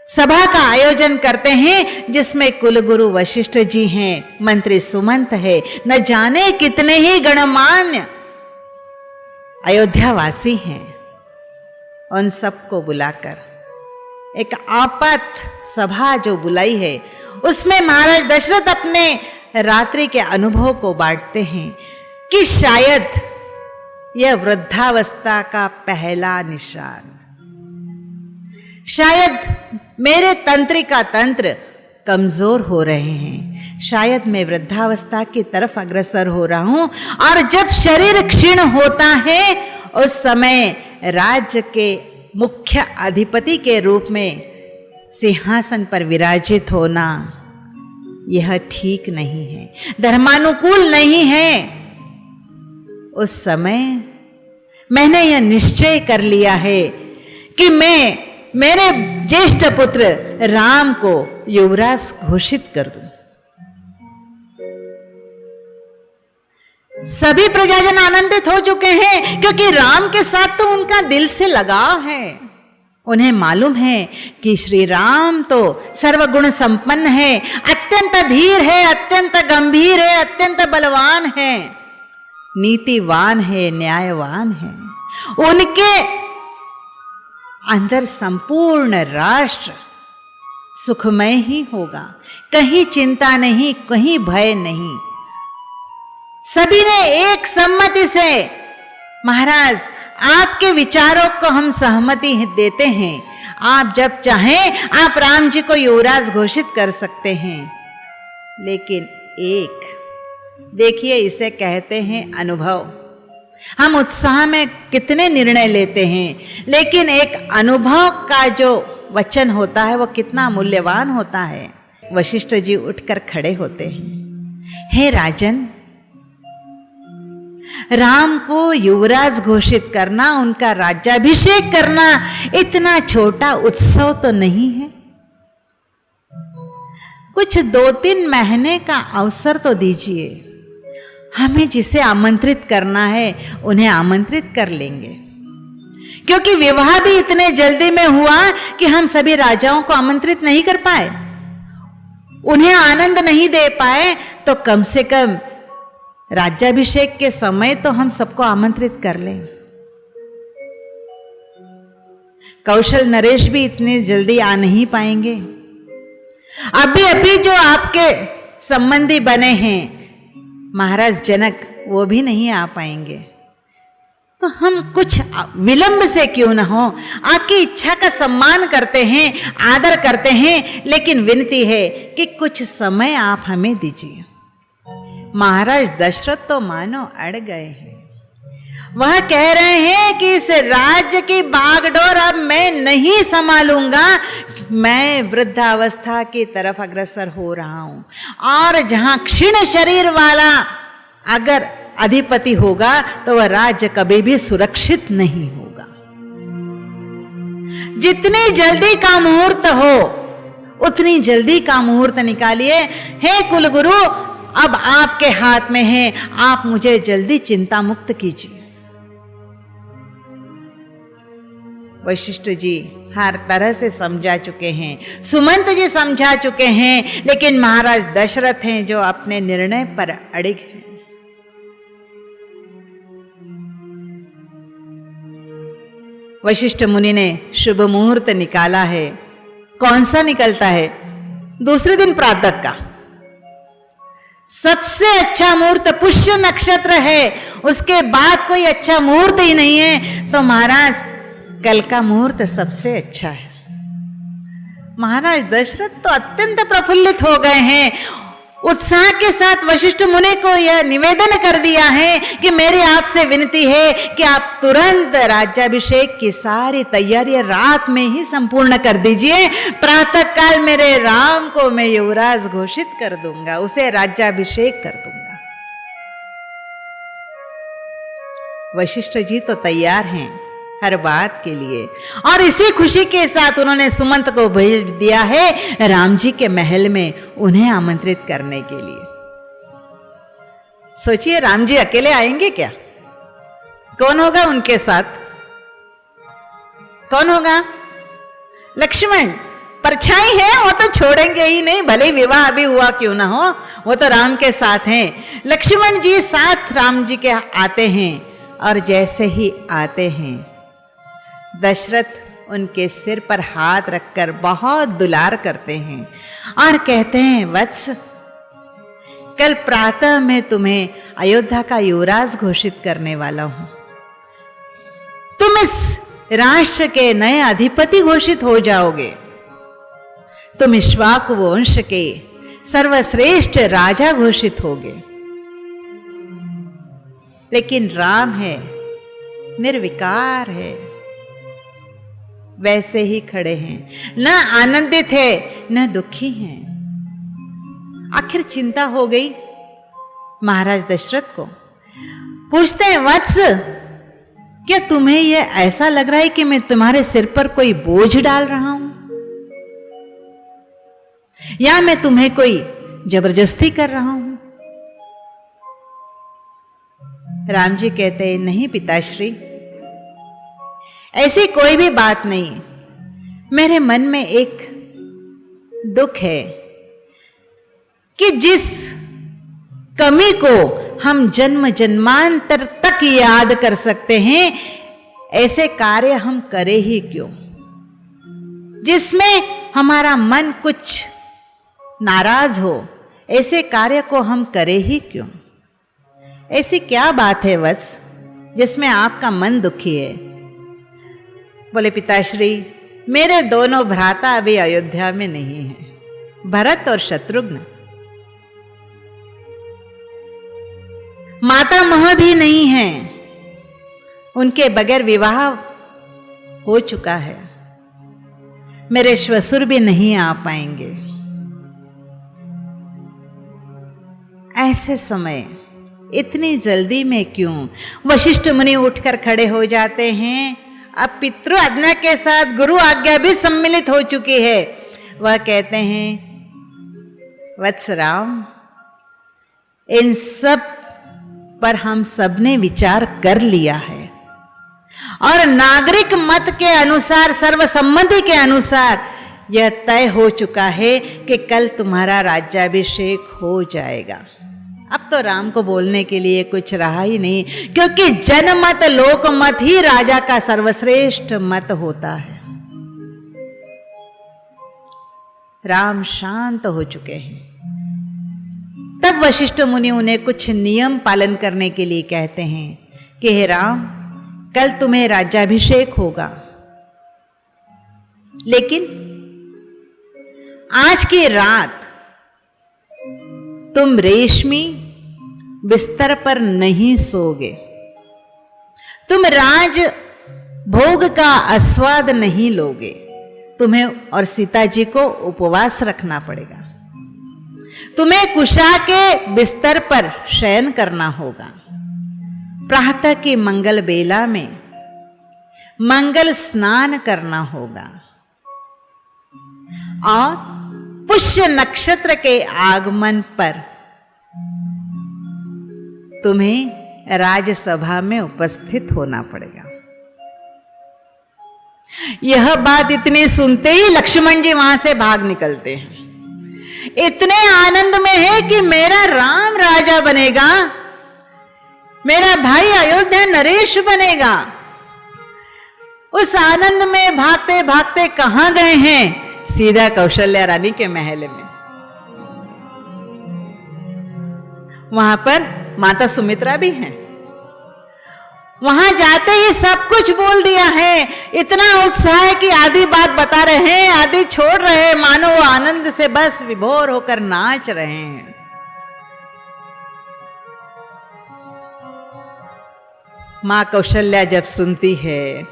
सभा का आयोजन करते हैं, जिसमें कुलगुरु वशिष्ठ जी हैं, मंत्री सुमंत है, न जाने कितने ही गणमान्य अयोध्यावासी हैं। उन सबको बुलाकर एक आपात सभा जो बुलाई है, उसमें महाराज दशरथ अपने रात्रि के अनुभव को बांटते हैं कि शायद यह वृद्धावस्था का पहला निशान, शायद मेरे तंत्रिका तंत्र कमजोर हो रहे हैं, शायद मैं वृद्धावस्था की तरफ अग्रसर हो रहा हूं। और जब शरीर क्षीण होता है, उस समय राज्य के मुख्य अधिपति के रूप में सिंहासन पर विराजित होना यह ठीक नहीं है, धर्मानुकूल नहीं है। उस समय मैंने यह निश्चय कर लिया है कि मैं मेरे ज्येष्ठ पुत्र राम को युवराज घोषित कर दूं। सभी प्रजाजन आनंदित हो चुके हैं, क्योंकि राम के साथ तो उनका दिल से लगाव है। उन्हें मालूम है कि श्री राम तो सर्वगुण संपन्न है, अत्यंत धीर है, अत्यंत गंभीर है, अत्यंत बलवान है, नीतिवान है, न्यायवान है। उनके अंदर संपूर्ण राष्ट्र सुखमय ही होगा, कहीं चिंता नहीं, कहीं भय नहीं। सभी ने एक सम्मति से, महाराज आपके विचारों को हम सहमति देते हैं, आप जब चाहें आप राम जी को युवराज घोषित कर सकते हैं। लेकिन एक देखिए, इसे कहते हैं अनुभव। हम उत्साह में कितने निर्णय लेते हैं, लेकिन एक अनुभव का जो वचन होता है वो कितना मूल्यवान होता है। वशिष्ठ जी उठकर खड़े होते हैं। हे राजन, राम को युवराज घोषित करना, उनका राज्याभिषेक करना इतना छोटा उत्सव तो नहीं है। कुछ 2-3 महीने का अवसर तो दीजिए। हमें जिसे आमंत्रित करना है उन्हें आमंत्रित कर लेंगे, क्योंकि विवाह भी इतने जल्दी में हुआ कि हम सभी राजाओं को आमंत्रित नहीं कर पाए, उन्हें आनंद नहीं दे पाए। तो कम से कम राज्याभिषेक के समय तो हम सबको आमंत्रित कर लें। कौशल नरेश भी इतने जल्दी आ नहीं पाएंगे। अभी अभी जो आपके संबंधी बने हैं महाराज जनक, वो भी नहीं आ पाएंगे। तो हम कुछ विलंब से क्यों ना हो, आपकी इच्छा का सम्मान करते हैं, आदर करते हैं, लेकिन विनती है कि कुछ समय आप हमें दीजिए। महाराज दशरथ तो मानो अड़ गए हैं। वह कह रहे हैं कि इस राज्य की बागडोर अब मैं नहीं संभालूंगा, मैं वृद्धावस्था की तरफ अग्रसर हो रहा हूं। और जहां क्षीण शरीर वाला अगर अधिपति होगा तो वह राज्य कभी भी सुरक्षित नहीं होगा। जितनी जल्दी का मुहूर्त हो उतनी जल्दी का मुहूर्त निकालिए। हे कुलगुरु, अब आपके हाथ में है, आप मुझे जल्दी चिंता मुक्त कीजिए। वशिष्ठ जी हर तरह से समझा चुके हैं, सुमंत जी समझा चुके हैं, लेकिन महाराज दशरथ हैं जो अपने निर्णय पर अड़िग हैं। वशिष्ठ मुनि ने शुभ मुहूर्त निकाला है। कौन सा निकलता है? दूसरे दिन प्रातः का सबसे अच्छा मुहूर्त पुष्य नक्षत्र है, उसके बाद कोई अच्छा मुहूर्त ही नहीं है। तो महाराज कल का मुहूर्त सबसे अच्छा है। महाराज दशरथ तो अत्यंत प्रफुल्लित हो गए हैं। उत्साह के साथ वशिष्ठ मुनि को यह निवेदन कर दिया है कि मेरी आपसे विनती है कि आप तुरंत राज्याभिषेक की सारी तैयारियां रात में ही संपूर्ण कर दीजिए। प्रातः काल मेरे राम को मैं युवराज घोषित कर दूंगा, उसे राज्याभिषेक कर दूंगा। वशिष्ठ जी तो तैयार हैं हर बात के लिए, और इसी खुशी के साथ उन्होंने सुमंत को भेज दिया है राम जी के महल में उन्हें आमंत्रित करने के लिए। सोचिए, राम जी अकेले आएंगे क्या? कौन होगा उनके साथ? कौन होगा? लक्ष्मण। परछाई है, वो तो छोड़ेंगे ही नहीं, भले विवाह अभी हुआ क्यों ना हो, वो तो राम के साथ हैं। लक्ष्मण जी साथ राम जी के आते हैं, और जैसे ही आते हैं दशरथ उनके सिर पर हाथ रखकर बहुत दुलार करते हैं और कहते हैं, वत्स, कल प्रातः मैं तुम्हें अयोध्या का युवराज घोषित करने वाला हूं। तुम इस राष्ट्र के नए अधिपति घोषित हो जाओगे। तुम इक्ष्वाकु वंश के सर्वश्रेष्ठ राजा घोषित होगे। लेकिन राम है, निर्विकार है, वैसे ही खड़े हैं, न आनंदित है न दुखी हैं। आखिर चिंता हो गई महाराज दशरथ को। पूछते हैं, वत्स, क्या तुम्हें यह ऐसा लग रहा है कि मैं तुम्हारे सिर पर कोई बोझ डाल रहा हूं, या मैं तुम्हें कोई जबरदस्ती कर रहा हूं? राम जी कहते हैं, नहीं पिताश्री, ऐसी कोई भी बात नहीं। मेरे मन में एक दुख है कि जिस कमी को हम जन्म जन्मांतर तक याद कर सकते हैं, ऐसे कार्य हम करें ही क्यों, जिसमें हमारा मन कुछ नाराज हो, ऐसे कार्य को हम करें ही क्यों? ऐसी क्या बात है वत्स जिसमें आपका मन दुखी है? बोले, पिताश्री, मेरे दोनों भ्राता अभी अयोध्या में नहीं हैं, भरत और शत्रुघ्न। माता मह भी नहीं है, उनके बगैर विवाह हो चुका है। मेरे श्वशुर भी नहीं आ पाएंगे। ऐसे समय इतनी जल्दी में क्यों? वशिष्ठ मुनि उठकर खड़े हो जाते हैं। अब पितृ आज्ञा के साथ गुरु आज्ञा भी सम्मिलित हो चुकी है। वह कहते हैं, वत्स राम, इन सब पर हम सबने विचार कर लिया है, और नागरिक मत के अनुसार, सर्वसम्मति के अनुसार यह तय हो चुका है कि कल तुम्हारा राज्याभिषेक हो जाएगा। अब तो राम को बोलने के लिए कुछ रहा ही नहीं, क्योंकि जनमत लोकमत ही राजा का सर्वश्रेष्ठ मत होता है। राम शांत हो चुके हैं। तब वशिष्ठ मुनि उन्हें कुछ नियम पालन करने के लिए कहते हैं कि हे राम, कल तुम्हें राज्याभिषेक होगा, लेकिन आज की रात तुम रेशमी बिस्तर पर नहीं सोगे, तुम राज भोग का आस्वाद नहीं लोगे, तुम्हें और सीता जी को उपवास रखना पड़ेगा। तुम्हें कुशा के बिस्तर पर शयन करना होगा। प्रातः की मंगल बेला में मंगल स्नान करना होगा और पुष्य नक्षत्र के आगमन पर तुम्हें राजसभा में उपस्थित होना पड़ेगा। यह बात इतनी सुनते ही लक्ष्मण जी वहां से भाग निकलते हैं। इतने आनंद में है कि मेरा राम राजा बनेगा, मेरा भाई अयोध्या नरेश बनेगा। उस आनंद में भागते भागते कहां गए हैं? सीधा कौशल्या रानी के महल में। वहां पर माता सुमित्रा भी हैं। वहां जाते ही सब कुछ बोल दिया है। इतना उत्साह है कि आधी बात बता रहे हैं, आधी छोड़ रहे हैं, मानो वो आनंद से बस विभोर होकर नाच रहे हैं। मां कौशल्या जब सुनती है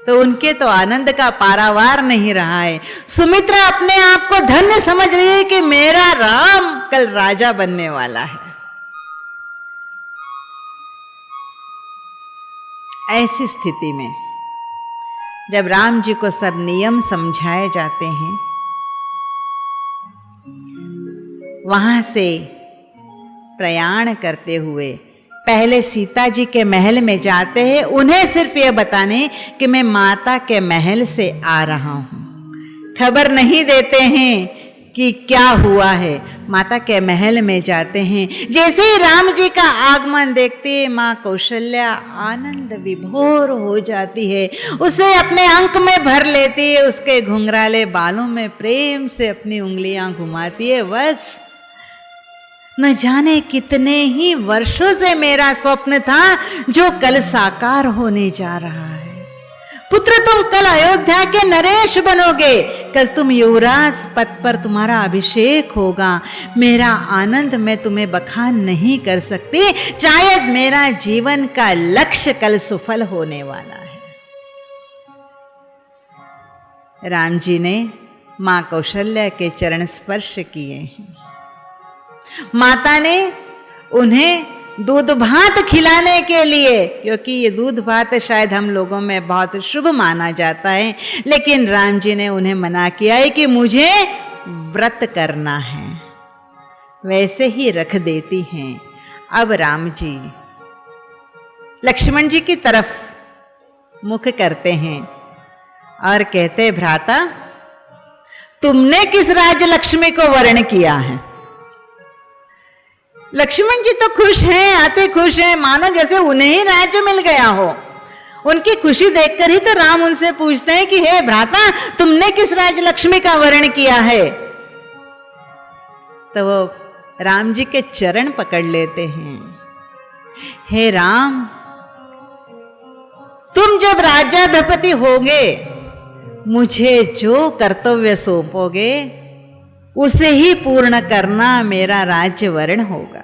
तो उनके तो आनंद का पारावार नहीं रहा है। सुमित्रा अपने आप को धन्य समझ रही है कि मेरा राम कल राजा बनने वाला है। ऐसी स्थिति में जब राम जी को सब नियम समझाए जाते हैं, वहां से प्रयाण करते हुए पहले सीता जी के महल में जाते हैं, उन्हें सिर्फ यह बताने कि मैं माता के महल से आ रहा हूं। खबर नहीं देते हैं कि क्या हुआ है। माता के महल में जाते हैं। जैसे ही राम जी का आगमन देखते हैं, मां कौशल्या आनंद विभोर हो जाती है, उसे अपने अंक में भर लेती है, उसके घुंघराले बालों में प्रेम से अपनी उंगलियां घुमाती है। बस न जाने कितने ही वर्षों से मेरा स्वप्न था जो कल साकार होने जा रहा है। पुत्र, तुम कल अयोध्या के नरेश बनोगे, कल तुम युवराज पद पर तुम्हारा अभिषेक होगा। मेरा आनंद मैं तुम्हें बखान नहीं कर सकती। शायद मेरा जीवन का लक्ष्य कल सफल होने वाला है। राम जी ने मां कौशल्या के चरण स्पर्श किए हैं। माता ने उन्हें दूध भात खिलाने के लिए, क्योंकि ये दूध भात शायद हम लोगों में बहुत शुभ माना जाता है, लेकिन राम जी ने उन्हें मना किया है कि मुझे व्रत करना है। वैसे ही रख देती हैं। अब राम जी लक्ष्मण जी की तरफ मुख करते हैं और कहते, भ्राता, तुमने किस राजलक्ष्मी को वर्ण किया है? लक्ष्मण जी तो खुश हैं, आते खुश हैं, मानो जैसे उन्हें ही राज्य मिल गया हो। उनकी खुशी देखकर ही तो राम उनसे पूछते हैं कि हे भ्राता, तुमने किस राजलक्ष्मी का वर्ण किया है? तो वो राम जी के चरण पकड़ लेते हैं। हे राम, तुम जब राज्याधिपति होगे, मुझे जो कर्तव्य सौंपोगे उसे ही पूर्ण करना मेरा राज्य वर्ण होगा।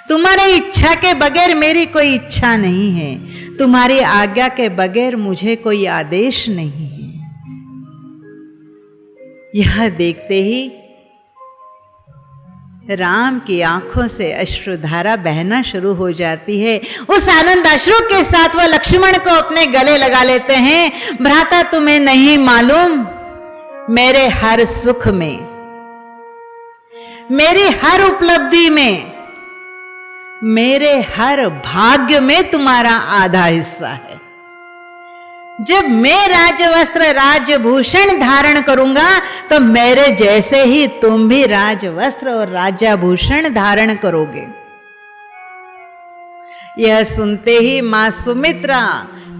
तुम्हारी इच्छा के बगैर मेरी कोई इच्छा नहीं है, तुम्हारी आज्ञा के बगैर मुझे कोई आदेश नहीं है। यह देखते ही राम की आंखों से अश्रुधारा बहना शुरू हो जाती है। उस आनंद अश्रु के साथ वह लक्ष्मण को अपने गले लगा लेते हैं। भ्राता, तुम्हें नहीं मालूम, मेरे हर सुख में, मेरी हर उपलब्धि में, मेरे हर भाग्य में तुम्हारा आधा हिस्सा है। जब मैं राजवस्त्र राजभूषण धारण करूंगा तो मेरे जैसे ही तुम भी राजवस्त्र और राजभूषण धारण करोगे। यह सुनते ही मां सुमित्रा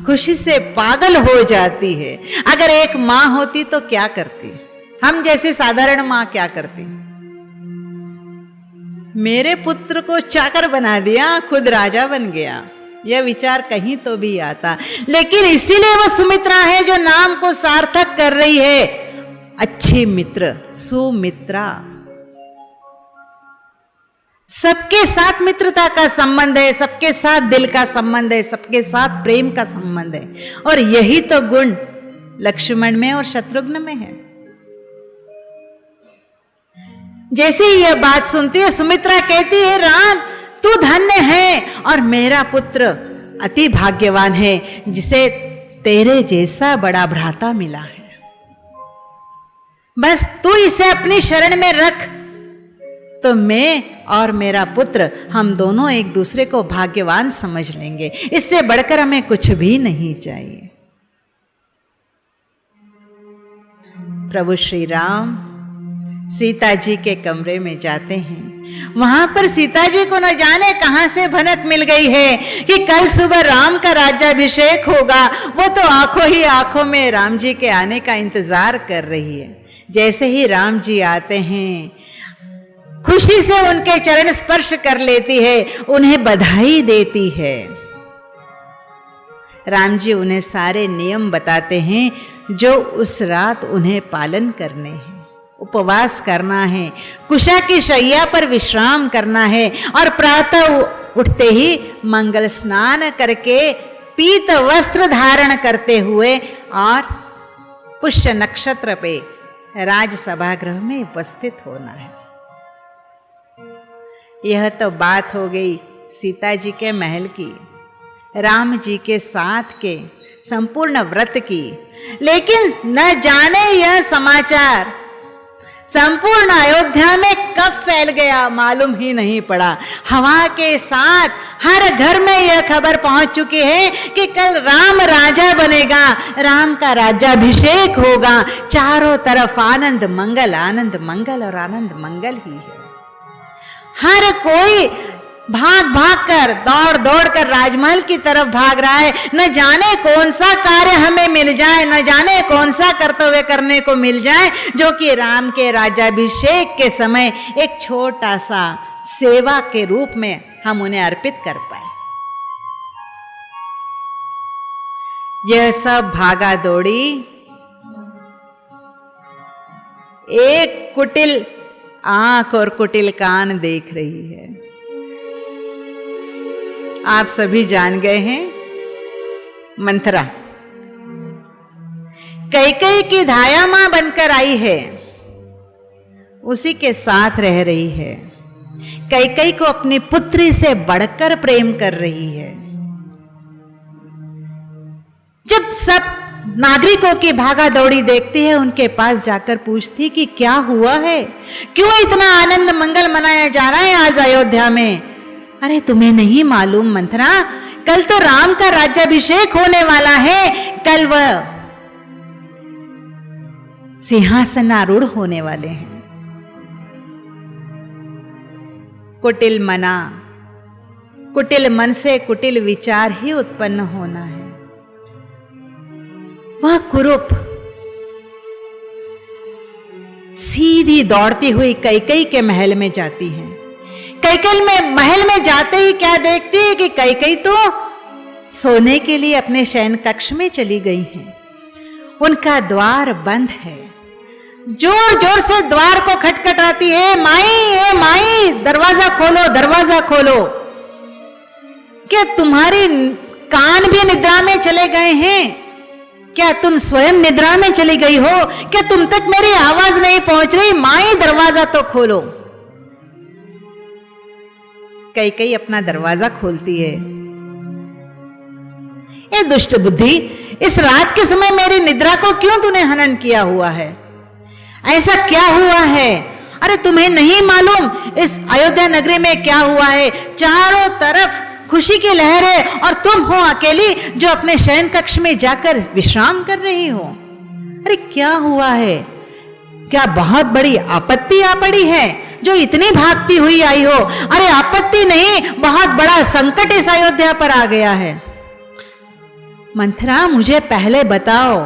खुशी से पागल हो जाती है। अगर एक मां होती तो क्या करती? हम जैसी साधारण मां क्या करती? मेरे पुत्र को चाकर बना दिया, खुद राजा बन गया, यह विचार कहीं तो भी आता। लेकिन इसीलिए वो सुमित्रा है जो नाम को सार्थक कर रही है, अच्छी मित्र, सुमित्रा। सबके साथ मित्रता का संबंध है, सबके साथ दिल का संबंध है, सबके साथ प्रेम का संबंध है, और यही तो गुण लक्ष्मण में और शत्रुघ्न में है। जैसे ही यह बात सुनती है सुमित्रा कहती है, राम तू धन्य है और मेरा पुत्र अति भाग्यवान है जिसे तेरे जैसा बड़ा भ्राता मिला है। बस तू इसे अपनी शरण में रख तो मैं और मेरा पुत्र हम दोनों एक दूसरे को भाग्यवान समझ लेंगे। इससे बढ़कर हमें कुछ भी नहीं चाहिए। प्रभु श्री राम सीता जी के कमरे में जाते हैं। वहां पर सीता जी को न जाने कहां से भनक मिल गई है कि कल सुबह राम का राज्याभिषेक होगा। वो तो आंखों ही आंखों में राम जी के आने का इंतजार कर रही है। जैसे ही राम जी आते हैं, खुशी से उनके चरण स्पर्श कर लेती है, उन्हें बधाई देती है। राम जी उन्हें सारे नियम बताते हैं जो उस रात उन्हें पालन करने हैं। उपवास करना है, कुशा की शैया पर विश्राम करना है और प्रातः उठते ही मंगल स्नान करके पीत वस्त्र धारण करते हुए और पुष्य नक्षत्र पे राजसभागृह में उपस्थित होना है। यह तो बात हो गई सीता जी के महल की, राम जी के साथ के संपूर्ण व्रत की। लेकिन न जाने यह समाचार संपूर्ण अयोध्या में कब फैल गया मालूम ही नहीं पड़ा। हवा के साथ हर घर में यह खबर पहुंच चुकी है कि कल राम राजा बनेगा, राम का राज्याभिषेक होगा। चारों तरफ आनंद मंगल और आनंद मंगल ही है। हर कोई भाग भाग कर दौड़ दौड़ कर राजमहल की तरफ भाग रहा है। न जाने कौन सा कार्य हमें मिल जाए, न जाने कौन सा कर्तव्य करने को मिल जाए जो कि राम के राज्याभिषेक के समय एक छोटा सा सेवा के रूप में हम उन्हें अर्पित कर पाए। यह सब भागा दौड़ी एक कुटिल आंख और कुटिल कान देख रही है। आप सभी जान गए हैं, मंथरा कैकेयी की धाया मां बनकर आई है, उसी के साथ रह रही है। कैकेयी को अपनी पुत्री से बढ़कर प्रेम कर रही है। जब सब नागरिकों की भागा दौड़ी देखती है, उनके पास जाकर पूछती कि क्या हुआ है, क्यों इतना आनंद मंगल मनाया जा रहा है आज अयोध्या में। अरे तुम्हें नहीं मालूम मंथरा, कल तो राम का राज्याभिषेक होने वाला है। कल वह सिंहासनारूढ़ होने वाले हैं। कुटिल मन से कुटिल विचार ही उत्पन्न होना है। वह कुरूप सीधी दौड़ती हुई कैकेयी के महल में जाती है। कैकेयी में महल में जाते ही क्या देखती है कि कैकेयी तो सोने के लिए अपने शयन कक्ष में चली गई हैं। उनका द्वार बंद है। जोर जोर से द्वार को खटखटाती है, माई दरवाजा खोलो, दरवाजा खोलो। क्या तुम्हारे कान भी निद्रा में चले गए हैं? क्या तुम स्वयं निद्रा में चली गई हो? क्या तुम तक मेरी आवाज नहीं पहुंच रही? माई दरवाजा तो खोलो। कैकेयी अपना दरवाजा खोलती है। ये दुष्ट बुद्धि, इस रात के समय मेरी निद्रा को क्यों तूने हनन किया हुआ है? ऐसा क्या हुआ है? अरे तुम्हें नहीं मालूम इस अयोध्या नगरी में क्या हुआ है? चारों तरफ खुशी की लहर है और तुम हो अकेली जो अपने शयन कक्ष में जाकर विश्राम कर रही हो। अरे क्या हुआ है? क्या बहुत बड़ी आपत्ति आ पड़ी है जो इतनी भागती हुई आई हो? अरे आपत्ति नहीं, बहुत बड़ा संकट इस अयोध्या पर आ गया है। मंथरा मुझे पहले बताओ,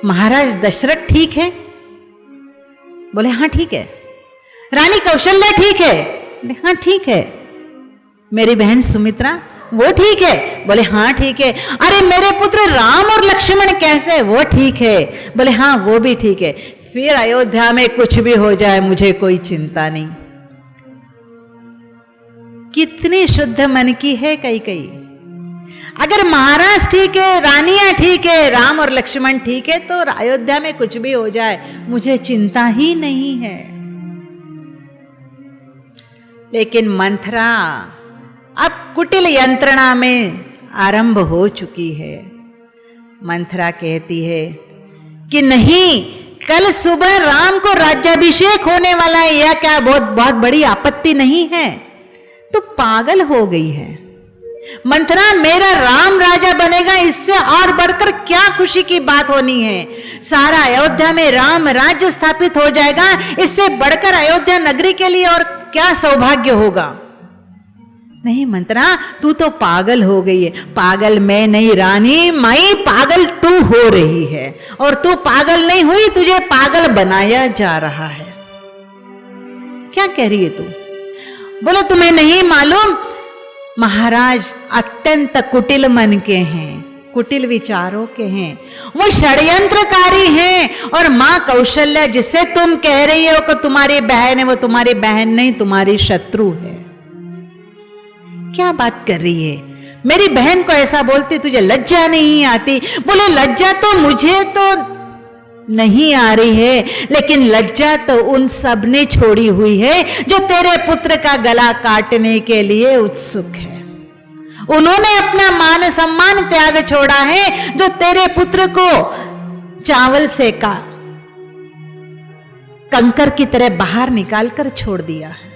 महाराज दशरथ ठीक है? बोले हाँ ठीक है। रानी कौशल्या ठीक है? हाँ ठीक है। मेरी बहन सुमित्रा वो ठीक है? बोले हाँ ठीक है। अरे मेरे पुत्र राम और लक्ष्मण कैसे? वो ठीक है। बोले हाँ वो भी ठीक है। फिर अयोध्या में कुछ भी हो जाए मुझे कोई चिंता नहीं। कितनी शुद्ध मन की है कैकेयी। अगर महाराज ठीक है, रानियां ठीक है, राम और लक्ष्मण ठीक है, तो अयोध्या में कुछ भी हो जाए मुझे चिंता ही नहीं है। लेकिन मंथरा अब कुटिल यंत्रणा में आरंभ हो चुकी है। मंथरा कहती है कि नहीं, कल सुबह राम को राज्याभिषेक होने वाला है, यह क्या बहुत बड़ी आपत्ति नहीं है? तो पागल हो गई है मंथरा। मेरा राम राजा बनेगा, इससे और बढ़कर क्या खुशी की बात होनी है? सारा अयोध्या में राम राज्य स्थापित हो जाएगा, इससे बढ़कर अयोध्या नगरी के लिए और क्या सौभाग्य होगा? नहीं मंथरा, तू तो पागल हो गई है। पागल मैं नहीं रानी, माई पागल तू हो रही है, और तू पागल नहीं हुई, तुझे पागल बनाया जा रहा है। क्या कह रही है तू? बोले तुम्हें नहीं मालूम, महाराज अत्यंत कुटिल मन के हैं, कुटिल विचारों के हैं, वो षड्यंत्रकारी हैं। और मां कौशल्या जिसे तुम कह रही हो कि तुम्हारी बहन है, वो तुम्हारी बहन नहीं, तुम्हारी शत्रु है। क्या बात कर रही है? मेरी बहन को ऐसा बोलती, तुझे लज्जा नहीं आती? बोले लज्जा तो मुझे तो नहीं आ रही है, लेकिन लज्जा तो उन सब ने छोड़ी हुई है जो तेरे पुत्र का गला काटने के लिए उत्सुक है। उन्होंने अपना मान सम्मान त्याग छोड़ा है, जो तेरे पुत्र को चावल से का कंकर की तरह बाहर निकालकर छोड़ दिया है।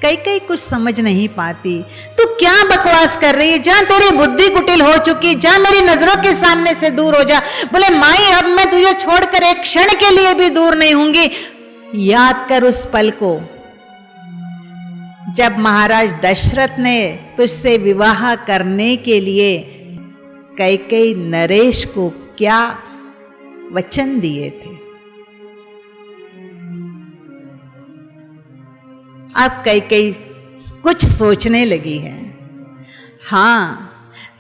कई कुछ समझ नहीं पाती। तू क्या बकवास कर रही है? जा, तेरी बुद्धि कुटिल हो चुकी, जा मेरी नजरों के सामने से दूर हो जा। बोले माई, अब मैं तुझे छोड़कर एक क्षण के लिए भी दूर नहीं होंगी। याद कर उस पल को जब महाराज दशरथ ने तुझसे विवाह करने के लिए कैकेयी नरेश को क्या वचन दिए थे। अब कैकेयी कुछ सोचने लगी है। हां,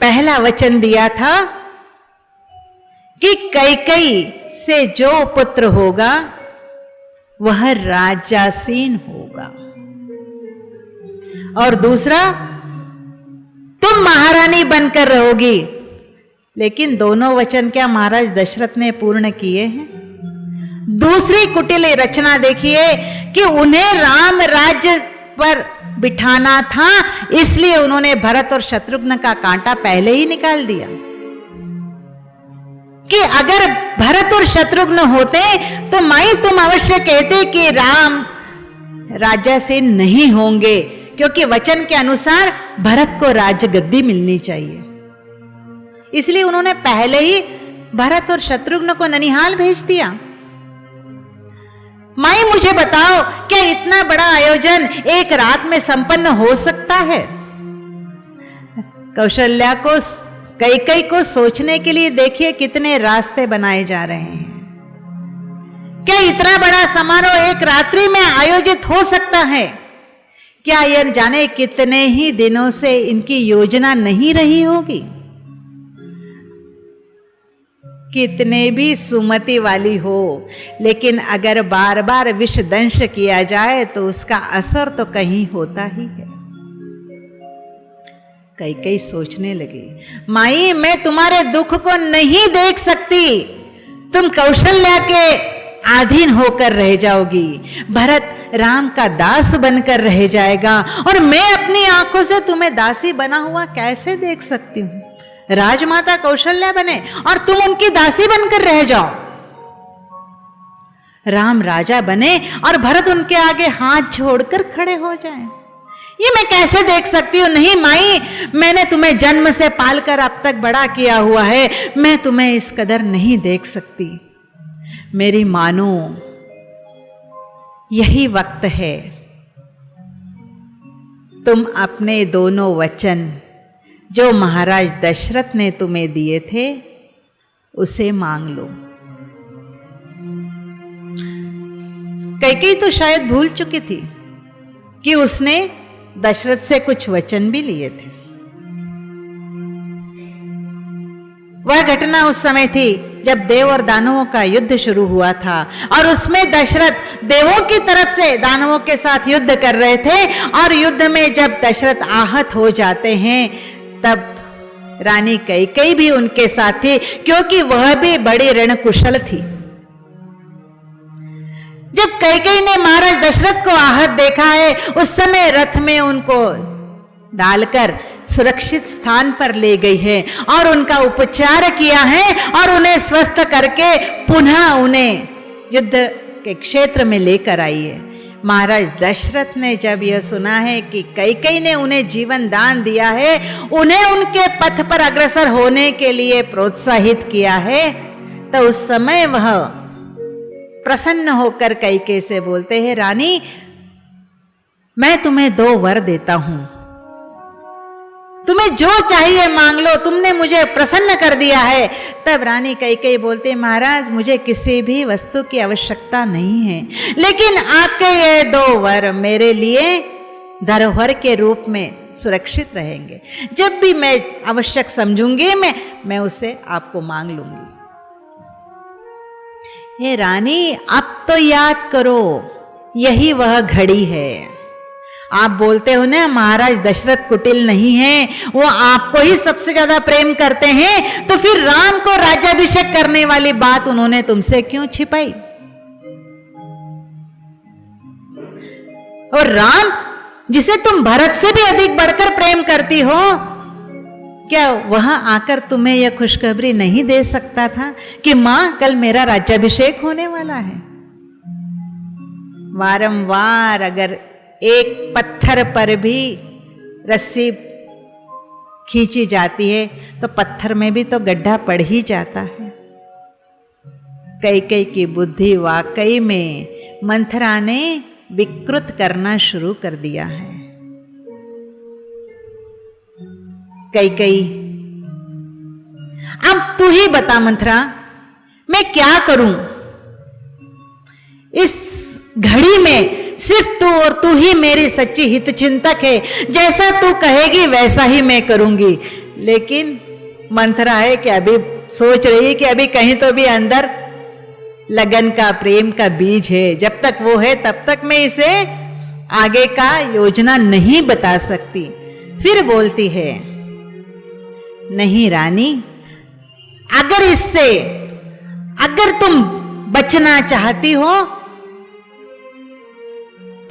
पहला वचन दिया था कि कैकेयी से जो पुत्र होगा वह राजासीन होगा, और दूसरा तुम महारानी बनकर रहोगी। लेकिन दोनों वचन क्या महाराज दशरथ ने पूर्ण किए हैं? दूसरी कुटिल रचना देखिए कि उन्हें राम राज्य पर बिठाना था, इसलिए उन्होंने भरत और शत्रुघ्न का कांटा पहले ही निकाल दिया कि अगर भरत और शत्रुघ्न होते तो माई तुम अवश्य कहते कि राम राजासीन नहीं होंगे, क्योंकि वचन के अनुसार भरत को राजगद्दी मिलनी चाहिए। इसलिए उन्होंने पहले ही भरत और शत्रुघ्न को ननिहाल भेज दिया। माई मुझे बताओ, क्या इतना बड़ा आयोजन एक रात में संपन्न हो सकता है? कौशल्या को, कैकेयी को सोचने के लिए देखिए कितने रास्ते बनाए जा रहे हैं। क्या इतना बड़ा समारोह एक रात्रि में आयोजित हो सकता है? क्या यह जाने कितने ही दिनों से इनकी योजना नहीं रही होगी? कितने भी सुमति वाली हो, लेकिन अगर बार बार विषदंश किया जाए तो उसका असर तो कहीं होता ही है। कैकेयी सोचने लगी, माई मैं तुम्हारे दुख को नहीं देख सकती, तुम कौशल्या के अधीन होकर रह जाओगी, भरत राम का दास बनकर रह जाएगा, और मैं अपनी आंखों से तुम्हें दासी बना हुआ कैसे देख सकती हूं? राजमाता कौशल्या बने और तुम उनकी दासी बनकर रह जाओ। राम राजा बने और भरत उनके आगे हाथ जोड़कर खड़े हो जाएं। ये मैं कैसे देख सकती हूं? नहीं माई, मैंने तुम्हें जन्म से पालकर अब तक बड़ा किया हुआ है, मैं तुम्हें इस कदर नहीं देख सकती। मेरी मानो, यही वक्त है, तुम अपने दोनों वचन जो महाराज दशरथ ने तुम्हें दिए थे उसे मांग लो। कैकेयी तो शायद भूल चुकी थी कि उसने दशरथ से कुछ वचन भी लिए थे। वह घटना उस समय थी जब देव और दानवों का युद्ध शुरू हुआ था, और उसमें दशरथ देवों की तरफ से दानवों के साथ युद्ध कर रहे थे, और युद्ध में जब दशरथ आहत हो जाते हैं तब रानी कैकेयी भी उनके साथ थी, क्योंकि वह भी बड़ी रणकुशल थी। जब कैकेयी ने महाराज दशरथ को आहत देखा है, उस समय रथ में उनको डालकर सुरक्षित स्थान पर ले गई है और उनका उपचार किया है और उन्हें स्वस्थ करके पुनः उन्हें युद्ध के क्षेत्र में लेकर आई है। महाराज दशरथ ने जब यह सुना है कि कैकेयी ने उन्हें जीवन दान दिया है, उन्हें उनके पथ पर अग्रसर होने के लिए प्रोत्साहित किया है, तो उस समय वह प्रसन्न होकर कैकेयी से बोलते हैं, रानी मैं तुम्हें 2 वर देता हूं, तुम्हें जो चाहिए मांग लो, तुमने मुझे प्रसन्न कर दिया है। तब रानी कैकेयी बोलते, महाराज मुझे किसी भी वस्तु की आवश्यकता नहीं है, लेकिन आपके ये 2 वर मेरे लिए धरोहर के रूप में सुरक्षित रहेंगे। जब भी मैं आवश्यक समझूंगी मैं उसे आपको मांग लूंगी। हे रानी, अब तो याद करो, यही वह घड़ी है। आप बोलते हो ना महाराज दशरथ कुटिल नहीं है, वो आपको ही सबसे ज्यादा प्रेम करते हैं, तो फिर राम को राज्याभिषेक करने वाली बात उन्होंने तुमसे क्यों छिपाई? और राम जिसे तुम भरत से भी अधिक बढ़कर प्रेम करती हो, क्या वहां आकर तुम्हें यह खुशखबरी नहीं दे सकता था कि मां कल मेरा राज्याभिषेक होने वाला है? वारंवार अगर एक पत्थर पर भी रस्सी खींची जाती है तो पत्थर में भी तो गड्ढा पड़ ही जाता है। कैकेयी की बुद्धि वाकई में मंथरा ने विकृत करना शुरू कर दिया है। कैकेयी, अब तू ही बता मंथरा, मैं क्या करूं? इस घड़ी में सिर्फ तू और तू ही मेरी सच्ची हित चिंतक है, जैसा तू कहेगी वैसा ही मैं करूंगी। लेकिन मंथरा है कि अभी सोच रही है कि अभी कहीं तो भी अंदर लगन का, प्रेम का बीज है, जब तक वो है तब तक मैं इसे आगे का योजना नहीं बता सकती। फिर बोलती है, नहीं रानी, अगर तुम बचना चाहती हो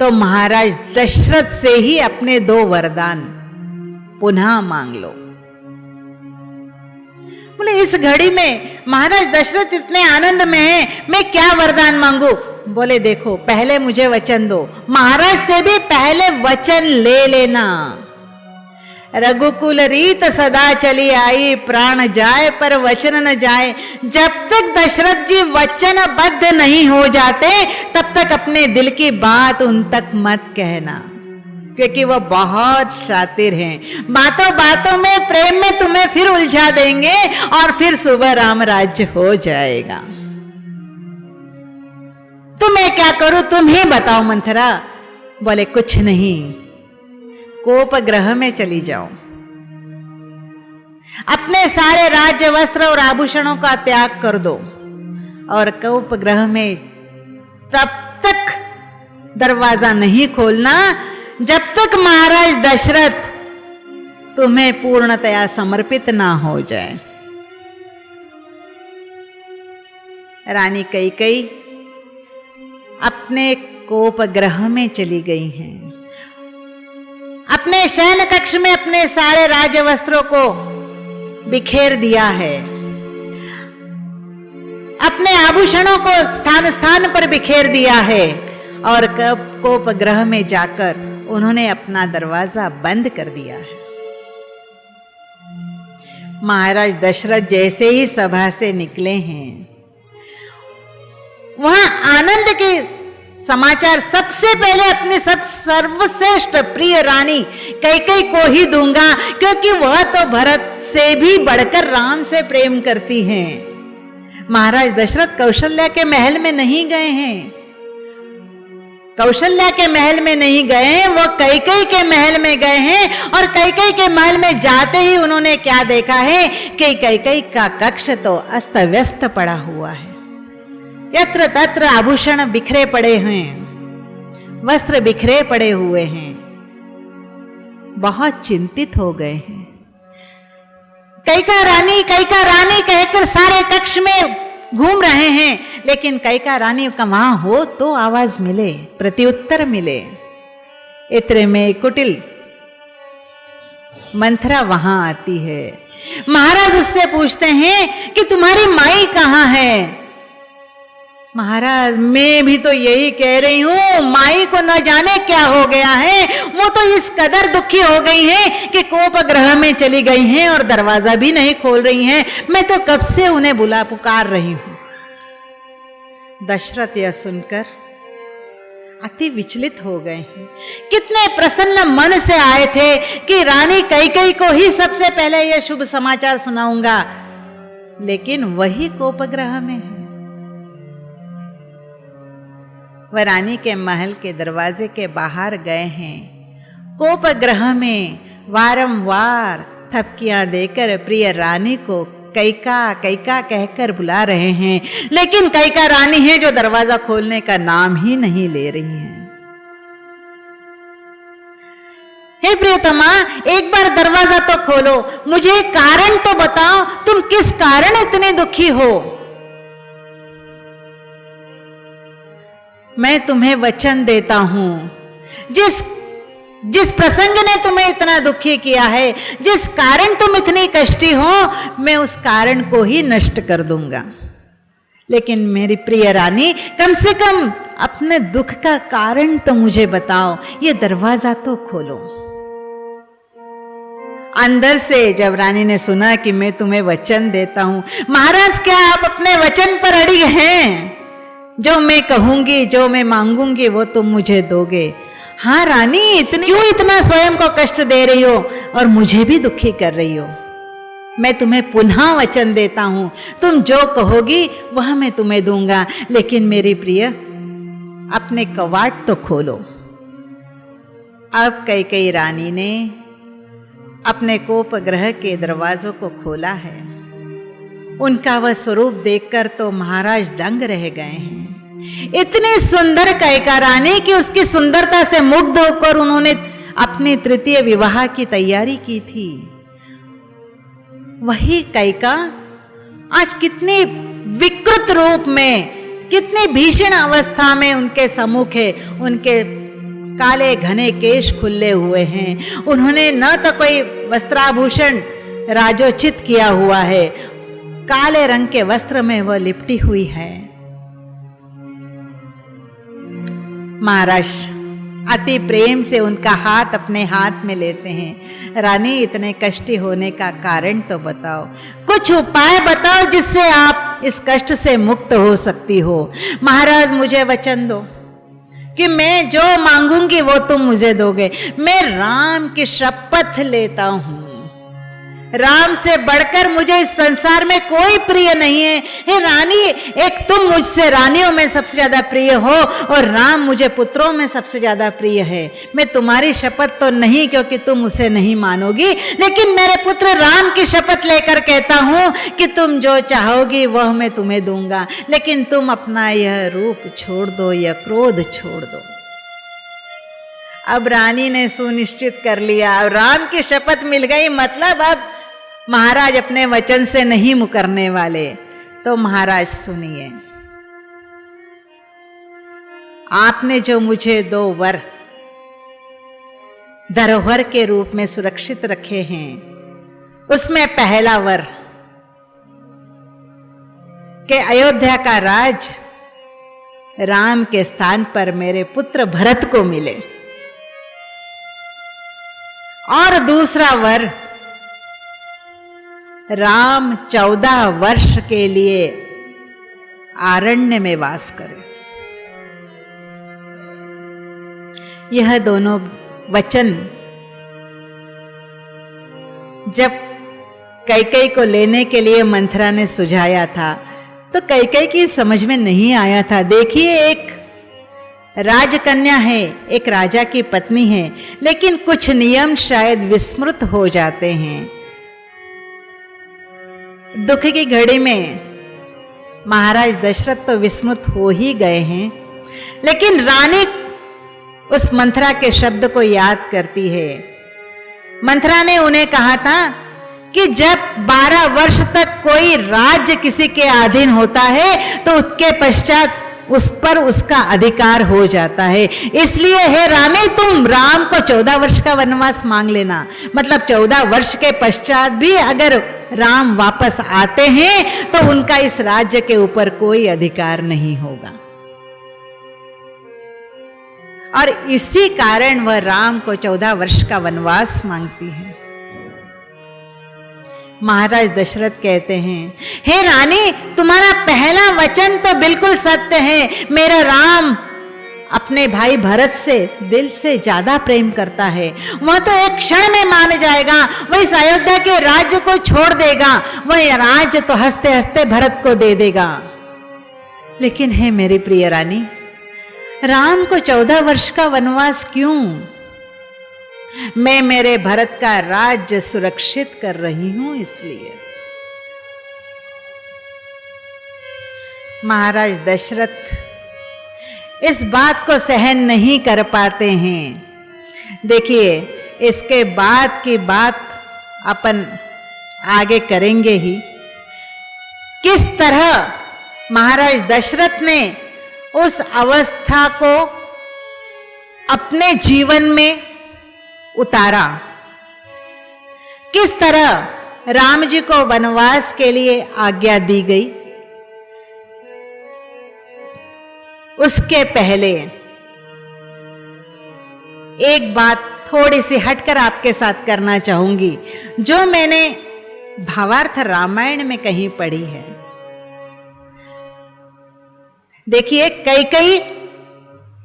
तो महाराज दशरथ से ही अपने 2 वरदान पुनः मांग लो। बोले, इस घड़ी में महाराज दशरथ इतने आनंद में हैं, मैं क्या वरदान मांगू? बोले, देखो पहले मुझे वचन दो, महाराज से भी पहले वचन ले लेना। रघुकुल रीत सदा चली आई, प्राण जाए पर वचन न जाए। जब तक दशरथ जी वचनबद्ध नहीं हो जाते तब तक अपने दिल की बात उन तक मत कहना, क्योंकि वो बहुत शातिर हैं। बातों बातों में, प्रेम में तुम्हें फिर उलझा देंगे और फिर सुबह राम राज्य हो जाएगा। तो मैं क्या करूं, तुम ही बताओ मंथरा। बोले, कुछ नहीं, कोप ग्रह में चली जाओ, अपने सारे राज्य वस्त्र और आभूषणों का त्याग कर दो और कोप ग्रह में तब तक दरवाजा नहीं खोलना जब तक महाराज दशरथ तुम्हें पूर्णतया समर्पित ना हो जाए। रानी कैकेयी अपने कोप ग्रह में चली गई हैं। अपने शयन कक्ष में अपने सारे राज वस्त्रों को बिखेर दिया है, अपने आभूषणों को स्थान स्थान पर बिखेर दिया है और कोप ग्रह में जाकर उन्होंने अपना दरवाजा बंद कर दिया है। महाराज दशरथ जैसे ही सभा से निकले हैं, वहां आनंद के समाचार सबसे पहले अपने सर्वश्रेष्ठ प्रिय रानी कैकेयी को ही दूंगा, क्योंकि वह तो भरत से भी बढ़कर राम से प्रेम करती हैं। महाराज दशरथ कौशल्या के महल में नहीं गए हैं, कौशल्या के महल में नहीं गए हैं, वो कैकेयी के महल में गए हैं। और कैकेयी के महल में जाते ही उन्होंने क्या देखा है कि कैकेयी का कक्ष तो अस्त व्यस्त पड़ा हुआ है, यत्र तत्र आभूषण बिखरे पड़े हैं, वस्त्र बिखरे पड़े हुए हैं। बहुत चिंतित हो गए हैं। कैका रानी कहकर सारे कक्ष में घूम रहे हैं, लेकिन कैका रानी का वहां हो तो आवाज मिले, प्रत्युत्तर मिले। इतने में कुटिल मंथरा वहां आती है। महाराज उससे पूछते हैं कि तुम्हारी माई कहां है? महाराज मैं भी तो यही कह रही हूं, माई को न जाने क्या हो गया है, वो तो इस कदर दुखी हो गई हैं कि कोप ग्रह में चली गई हैं और दरवाजा भी नहीं खोल रही हैं। मैं तो कब से उन्हें पुकार रही हूं। दशरथ यह सुनकर अति विचलित हो गए हैं। कितने प्रसन्न मन से आए थे कि रानी कैकेयी को ही सबसे पहले यह शुभ समाचार सुनाऊंगा, लेकिन वही कोपग्रह में है। वह रानी के महल के दरवाजे के बाहर गए हैं। कोपग्रह में वारंवार थपकियां देकर प्रिय रानी को कैका कैका कहकर बुला रहे हैं, लेकिन कैका रानी है जो दरवाजा खोलने का नाम ही नहीं ले रही है। हे प्रियतमा, एक बार दरवाजा तो खोलो, मुझे कारण तो बताओ, तुम किस कारण इतने दुखी हो? मैं तुम्हें वचन देता हूं, जिस प्रसंग ने तुम्हें इतना दुखी किया है, जिस कारण तुम इतनी कष्टी हो, मैं उस कारण को ही नष्ट कर दूंगा। लेकिन मेरी प्रिय रानी, कम से कम अपने दुख का कारण तो मुझे बताओ, ये दरवाजा तो खोलो। अंदर से जब रानी ने सुना कि मैं तुम्हें वचन देता हूं, महाराज क्या आप अपने वचन पर अड़ी हैं? जो मैं कहूंगी, जो मैं मांगूंगी, वो तुम मुझे दोगे। हाँ रानी, क्यों इतना स्वयं को कष्ट दे रही हो और मुझे भी दुखी कर रही हो? मैं तुम्हें पुनः वचन देता हूं, तुम जो कहोगी वह मैं तुम्हें दूंगा, लेकिन मेरी प्रिय अपने कवाट तो खोलो। अब कैकेयी रानी ने अपने कोपग्रह के दरवाजों को खोला है। उनका वह स्वरूप देखकर तो महाराज दंग रह गए हैं। इतनी सुंदर कैका रानी कि उसकी सुंदरता से मुग्ध होकर उन्होंने अपनी तृतीय विवाह की तैयारी की थी। वही कैका आज कितनी विकृत रूप में, कितनी भीषण अवस्था में उनके सम्मुख है। उनके काले घने केश खुले हुए हैं, उन्होंने न तो कोई वस्त्राभूषण राजोचित किया हुआ है, काले रंग के वस्त्र में वह लिपटी हुई है। महाराज अति प्रेम से उनका हाथ अपने हाथ में लेते हैं। रानी, इतने कष्टी होने का कारण तो बताओ, कुछ उपाय बताओ जिससे आप इस कष्ट से मुक्त हो सकती हो। महाराज, मुझे वचन दो कि मैं जो मांगूंगी वो तुम मुझे दोगे। मैं राम की शपथ लेता हूं, राम से बढ़कर मुझे इस संसार में कोई प्रिय नहीं है। हे रानी, एक तुम मुझसे रानियों में सबसे ज्यादा प्रिय हो और राम मुझे पुत्रों में सबसे ज्यादा प्रिय है। मैं तुम्हारी शपथ तो नहीं, क्योंकि तुम उसे नहीं मानोगी, लेकिन मेरे पुत्र राम की शपथ लेकर कहता हूं कि तुम जो चाहोगी वह मैं तुम्हें दूंगा, लेकिन तुम अपना यह रूप छोड़ दो, यह क्रोध छोड़ दो। अब रानी ने सुनिश्चित कर लिया, राम की शपथ मिल गई, मतलब अब महाराज अपने वचन से नहीं मुकरने वाले। तो महाराज सुनिए, आपने जो मुझे 2 वर धरोहर के रूप में सुरक्षित रखे हैं, उसमें पहला वर कि अयोध्या का राज राम के स्थान पर मेरे पुत्र भरत को मिले, और दूसरा वर राम 14 वर्ष के लिए आरण्य में वास करे। यह दोनों वचन जब कैकेयी को लेने के लिए मंथरा ने सुझाया था तो कैकेयी की समझ में नहीं आया था। देखिए, एक राजकन्या है, एक राजा की पत्नी है, लेकिन कुछ नियम शायद विस्मृत हो जाते हैं। दुख की घड़ी में महाराज दशरथ तो विस्मृत हो ही गए हैं, लेकिन रानी उस मंथरा के शब्द को याद करती है। मंथरा ने उन्हें कहा था कि जब 12 वर्ष तक कोई राज्य किसी के अधीन होता है तो उसके पश्चात उस पर उसका अधिकार हो जाता है। इसलिए हे रानी, तुम राम को 14 वर्ष का वनवास मांग लेना। मतलब 14 वर्ष के पश्चात भी अगर राम वापस आते हैं तो उनका इस राज्य के ऊपर कोई अधिकार नहीं होगा। और इसी कारण वह राम को 14 वर्ष का वनवास मांगती है। महाराज दशरथ कहते हैं, हे रानी, तुम्हारा पहला वचन तो बिल्कुल सत्य है। मेरा राम अपने भाई भरत से दिल से ज्यादा प्रेम करता है। वह तो एक क्षण में मान जाएगा, वह इस अयोध्या के राज्य को छोड़ देगा, वह राज्य तो हंसते हंसते भरत को दे देगा। लेकिन हे मेरी प्रिय रानी, राम को 14 वर्ष का वनवास क्यों? मैं मेरे भरत का राज्य सुरक्षित कर रही हूं, इसलिए। महाराज दशरथ इस बात को सहन नहीं कर पाते हैं। देखिए, इसके बाद की बात अपन आगे करेंगे ही। किस तरह महाराज दशरथ ने उस अवस्था को अपने जीवन में उतारा, किस तरह राम जी को वनवास के लिए आज्ञा दी गई। उसके पहले एक बात थोड़ी सी हटकर आपके साथ करना चाहूंगी, जो मैंने भावार्थ रामायण में कहीं पढ़ी है। देखिए, कैकेयी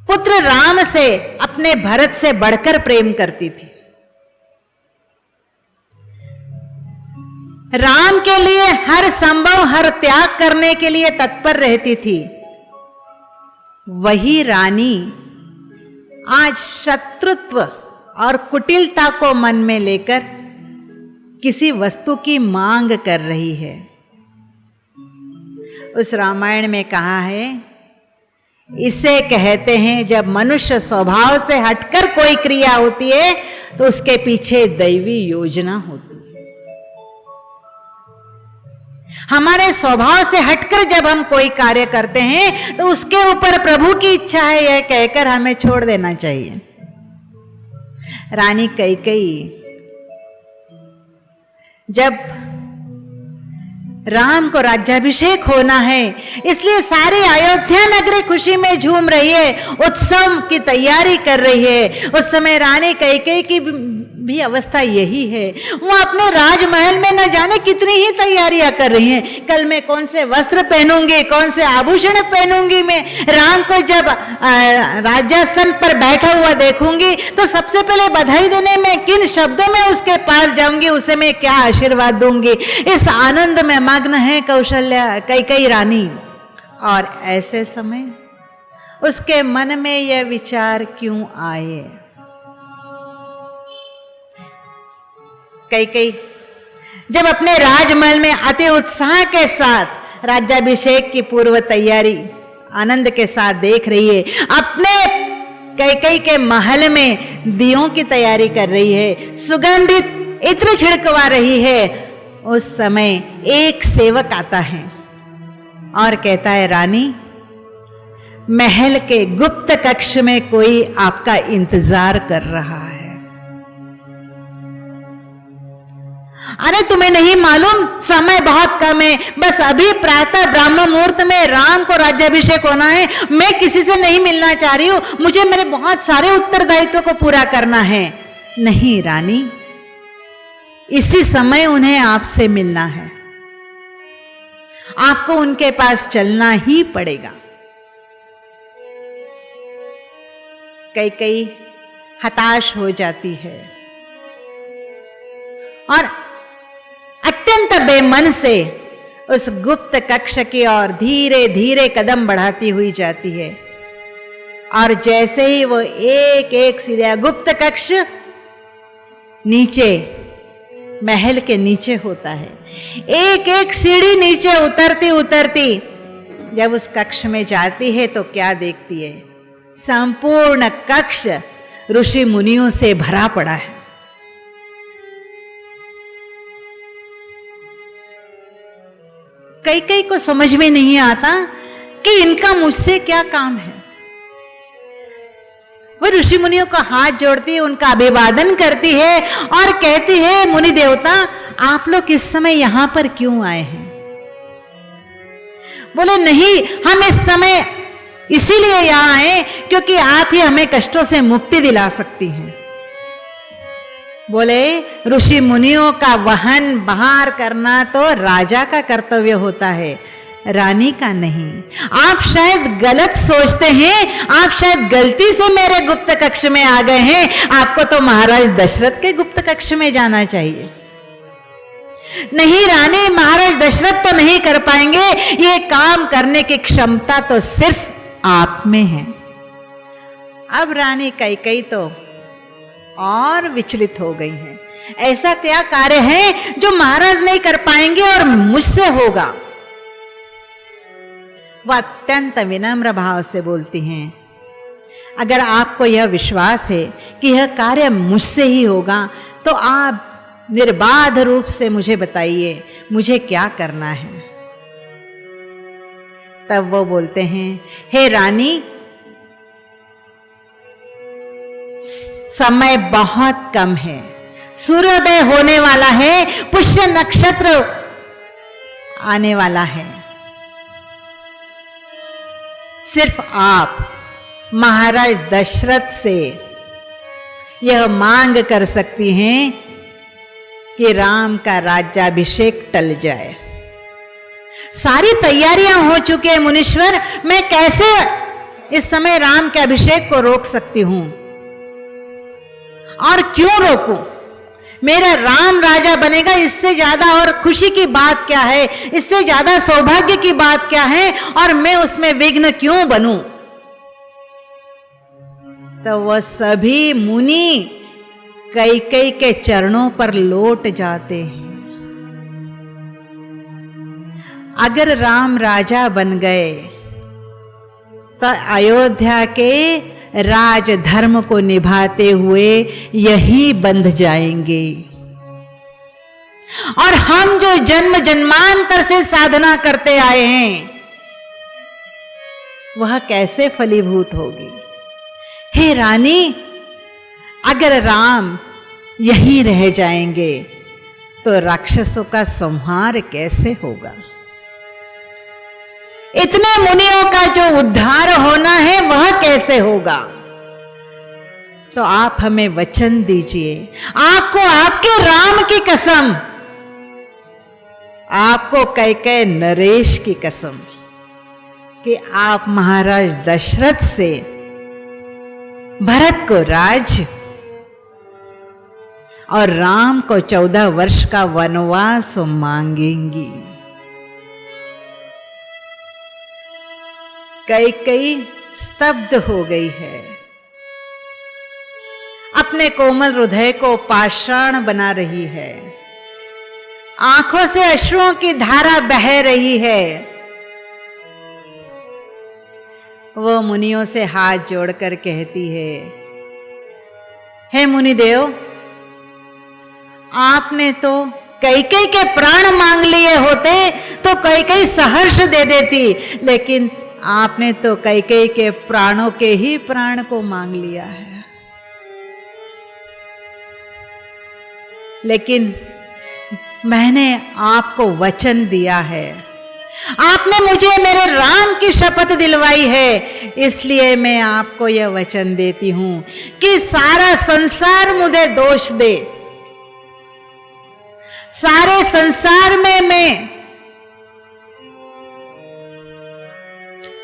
पुत्र राम से अपने भरत से बढ़कर प्रेम करती थी। राम के लिए हर संभव, हर त्याग करने के लिए तत्पर रहती थी। वही रानी आज शत्रुत्व और कुटिलता को मन में लेकर किसी वस्तु की मांग कर रही है। उस रामायण में कहा है, इसे कहते हैं जब मनुष्य स्वभाव से हटकर कोई क्रिया होती है तो उसके पीछे दैवी योजना होती है। हमारे स्वभाव से हटकर जब हम कोई कार्य करते हैं तो उसके ऊपर प्रभु की इच्छा है यह कहकर हमें छोड़ देना चाहिए। रानी कैकेयी जब राम को राज्याभिषेक होना है, इसलिए सारी अयोध्या नगरी खुशी में झूम रही है, उत्सव की तैयारी कर रही है। उस समय रानी कैकेयी की भी अवस्था यही है। वो अपने राजमहल में न जाने कितनी ही तैयारियां कर रही हैं। कल मैं कौन से वस्त्र पहनूंगी, कौन से आभूषण पहनूंगी, मैं राम को जब राजासन पर बैठा हुआ देखूंगी तो सबसे पहले बधाई देने में किन शब्दों में उसके पास जाऊंगी, उसे मैं क्या आशीर्वाद दूंगी। इस आनंद में मग्न है कौशल्या कैकेयी रानी। और ऐसे समय उसके मन में यह विचार क्यों आए? कैकेयी जब अपने राजमहल में अति उत्साह के साथ राज्याभिषेक की पूर्व तैयारी आनंद के साथ देख रही है, अपने कैकेयी के महल में दियों की तैयारी कर रही है, सुगंधित इत्र छिड़कवा रही है, उस समय एक सेवक आता है और कहता है, रानी, महल के गुप्त कक्ष में कोई आपका इंतजार कर रहा है। अरे तुम्हें नहीं मालूम समय बहुत कम है, बस अभी प्रातः ब्राह्म मुहूर्त में राम को राज्याभिषेक होना है। मैं किसी से नहीं मिलना चाह रही हूं, मुझे मेरे बहुत सारे उत्तरदायित्वों को पूरा करना है। नहीं रानी, इसी समय उन्हें आपसे मिलना है, आपको उनके पास चलना ही पड़ेगा। कैकेयी हताश हो जाती है और अत्यंत बेमन से उस गुप्त कक्ष की ओर धीरे धीरे कदम बढ़ाती हुई जाती है। और जैसे ही वो एक एक सीढ़ियां, गुप्त कक्ष नीचे महल के नीचे होता है, एक एक सीढ़ी नीचे उतरती उतरती जब उस कक्ष में जाती है तो क्या देखती है? संपूर्ण कक्ष ऋषि मुनियों से भरा पड़ा है। कई को समझ में नहीं आता कि इनका मुझसे क्या काम है। वो ऋषि मुनियों का हाथ जोड़ती है, उनका अभिवादन करती है और कहती है, मुनि देवता आप लोग इस समय यहां पर क्यों आए हैं? बोले नहीं, हम इस समय इसीलिए यहां आए क्योंकि आप ही हमें कष्टों से मुक्ति दिला सकती हैं। बोले ऋषि मुनियों का वहन बहार करना तो राजा का कर्तव्य होता है, रानी का नहीं। आप शायद गलत सोचते हैं, आप शायद गलती से मेरे गुप्त कक्ष में आ गए हैं। आपको तो महाराज दशरथ के गुप्त कक्ष में जाना चाहिए। नहीं रानी, महाराज दशरथ तो नहीं कर पाएंगे, ये काम करने की क्षमता तो सिर्फ आप में है। अब रानी कैकेयी तो और विचलित हो गई हैं। ऐसा क्या कार्य है जो महाराज नहीं कर पाएंगे और मुझसे होगा? वह अत्यंत विनम्र भाव से बोलती हैं, अगर आपको यह विश्वास है कि यह कार्य मुझसे ही होगा तो आप निर्बाध रूप से मुझे बताइए मुझे क्या करना है। तब वो बोलते हैं, हे रानी, समय बहुत कम है, सूर्योदय होने वाला है, पुष्य नक्षत्र आने वाला है। सिर्फ आप महाराज दशरथ से यह मांग कर सकती हैं कि राम का राज्याभिषेक टल जाए। सारी तैयारियां हो चुकी है मुनीश्वर, मैं कैसे इस समय राम के अभिषेक को रोक सकती हूं? और क्यों रोकूं? मेरा राम राजा बनेगा, इससे ज्यादा और खुशी की बात क्या है? इससे ज्यादा सौभाग्य की बात क्या है? और मैं उसमें विघ्न क्यों बनूं? तो वह सभी मुनि कैकेयी के चरणों पर लौट जाते हैं। अगर राम राजा बन गए तो अयोध्या के राज धर्म को निभाते हुए यही बंध जाएंगे और हम जो जन्म जन्मांतर से साधना करते आए हैं वह कैसे फलीभूत होगी? हे रानी, अगर राम यहीं रह जाएंगे तो राक्षसों का संहार कैसे होगा? इतने मुनियों का जो उद्धार होना है वह कैसे होगा? तो आप हमें वचन दीजिए, आपको आपके राम की कसम, आपको कैकेयी नरेश की कसम, कि आप महाराज दशरथ से भरत को राज्य और राम को 14 वर्ष का वनवास मांगेंगी। कैकेयी स्तब्ध हो गई है, अपने कोमल हृदय को पाषाण बना रही है, आंखों से अश्रुओं की धारा बह रही है। वो मुनियों से हाथ जोड़कर कहती है, हे मुनिदेव, आपने तो कैकेयी के प्राण मांग लिए होते तो कैकेयी सहर्ष दे देती, लेकिन आपने तो कैकेयी के प्राणों के ही प्राण को मांग लिया है। लेकिन मैंने आपको वचन दिया है, आपने मुझे मेरे राम की शपथ दिलवाई है, इसलिए मैं आपको यह वचन देती हूं कि सारा संसार मुझे दोष दे, सारे संसार में मैं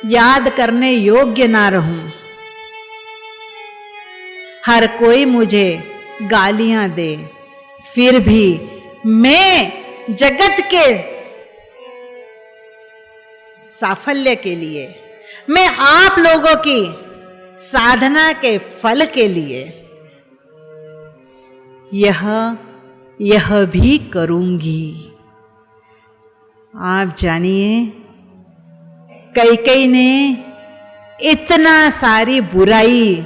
याद करने योग्य ना रहूं, हर कोई मुझे गालियां दे, फिर भी मैं जगत के साफल्य के लिए, मैं आप लोगों की साधना के फल के लिए यह भी करूंगी। आप जानिए, कैकेयी ने इतना सारी बुराई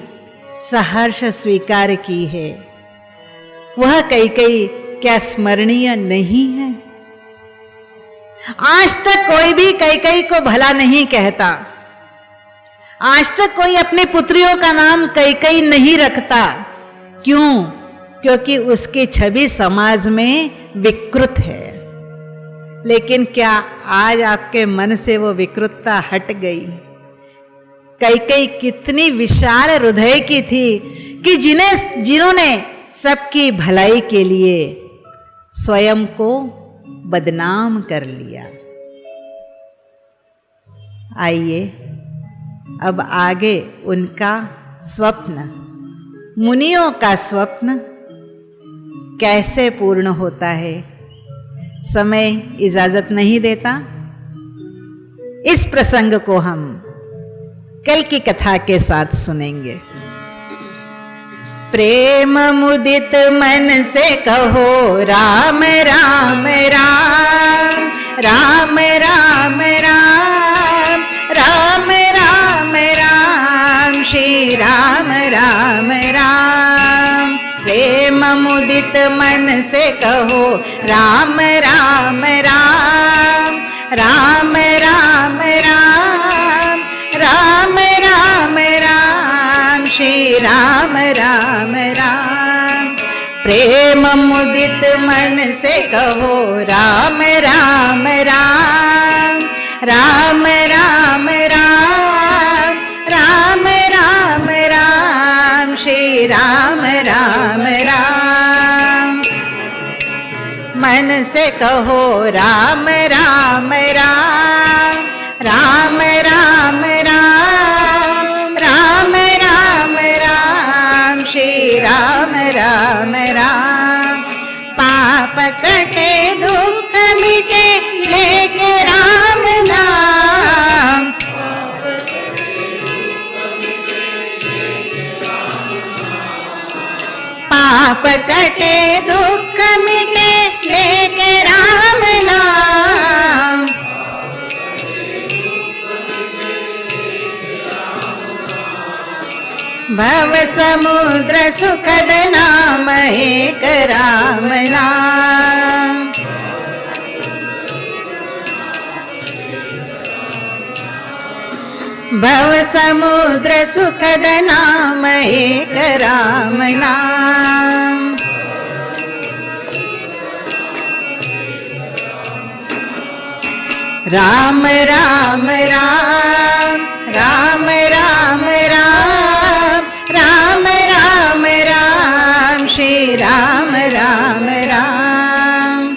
सहर्ष स्वीकार की है, वह कैकेयी क्या स्मरणीय नहीं है? आज तक कोई भी कैकेयी को भला नहीं कहता, आज तक कोई अपनी पुत्रियों का नाम कैकेयी नहीं रखता। क्यों? क्योंकि उसकी छवि समाज में विकृत है। लेकिन क्या आज आपके मन से वो विकृतता हट गई? कैकेयी कितनी विशाल हृदय की थी कि जिन्होंने सबकी भलाई के लिए स्वयं को बदनाम कर लिया। आइए अब आगे उनका स्वप्न, मुनियों का स्वप्न कैसे पूर्ण होता है, समय इजाजत नहीं देता। इस प्रसंग को हम कल की कथा के साथ सुनेंगे। प्रेम मुदित मन से कहो राम राम राम, राम राम राम, राम राम राम, श्री राम राम राम। प्रेम मुदित मन से कहो राम राम राम, राम राम राम, राम राम राम, श्री राम राम राम। प्रेम मुदित मन से कहो राम राम राम, राम राम राम, राम राम राम, श्री राम राम राम। मन से कहो राम राम राम, राम राम राम, राम राम राम, श्री राम राम राम। पाप कटे दुख मिटे लेके राम नाम, पाप कटे दुख मिटे लेके राम नाम। भव समुद्र सुखद नाम एक राम नाम। भव समुद्र सुखद नाम एक राम नाम। राम राम राम, राम राम राम, राम राम राम, श्री राम राम राम।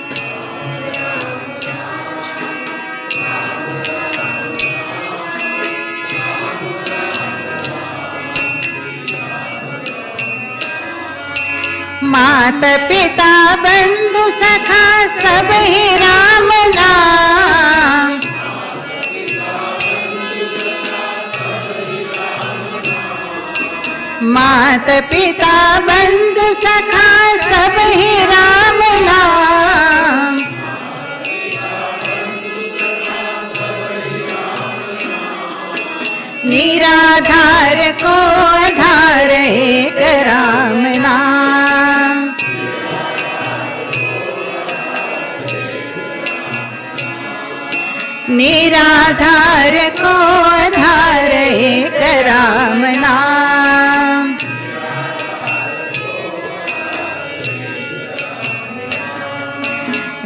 मात पिता बंधु सखा सब ही राम नाम। मात पिता बंधु सखा सब ही राम नाम। निराधार को आधार एक राम नाम। निराधार को आधार एक राम नाम।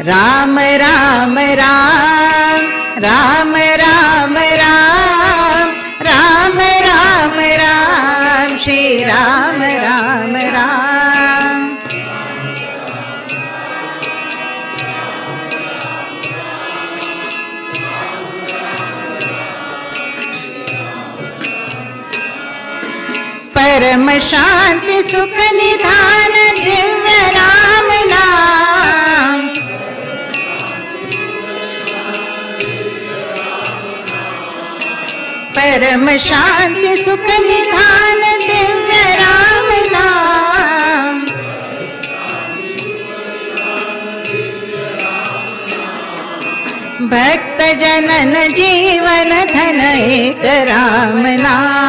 राम राम राम, राम राम राम, राम राम राम, श्री राम राम राम। परम शांति सुख निधान दिव्य राम नाम। परम शांति सुख निधान दिव्य राम नाम। भक्त जनन जीवन धन एक राम नाम।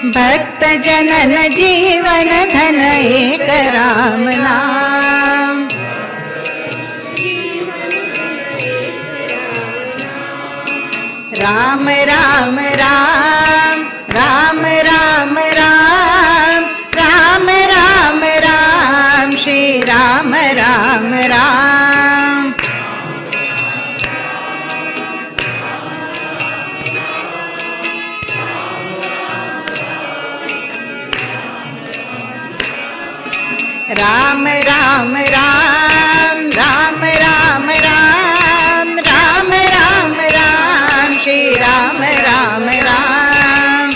भक्त जनन जीवन धन एक राम नाम। राम राम राम राम राम राम राम राम राम श्री राम राम राम। राम राम राम राम राम राम राम राम राम श्री राम राम राम।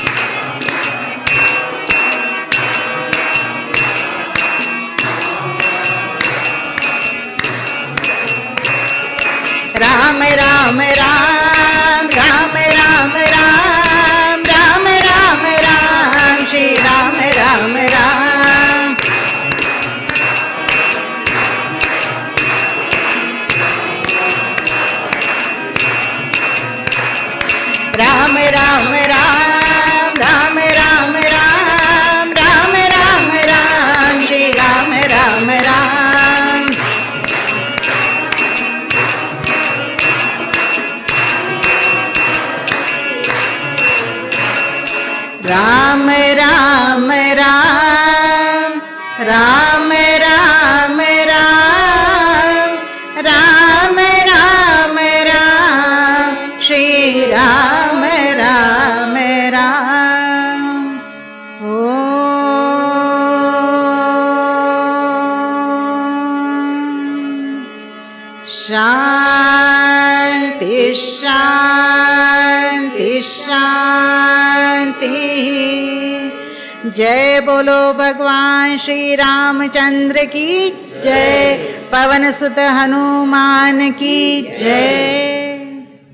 राम राम राम राम राम राम राम राम राम श्री राम राम राम। राम राम राम राम राम राम राम राम राम श्री राम राम राम। राम राम राम राम राम राम राम राम राम श्री राम राम राम। ओम शांति शांति शांति। जय बोलो भगवान श्री रामचंद्र की जय। पवन सुत हनुमान की जय।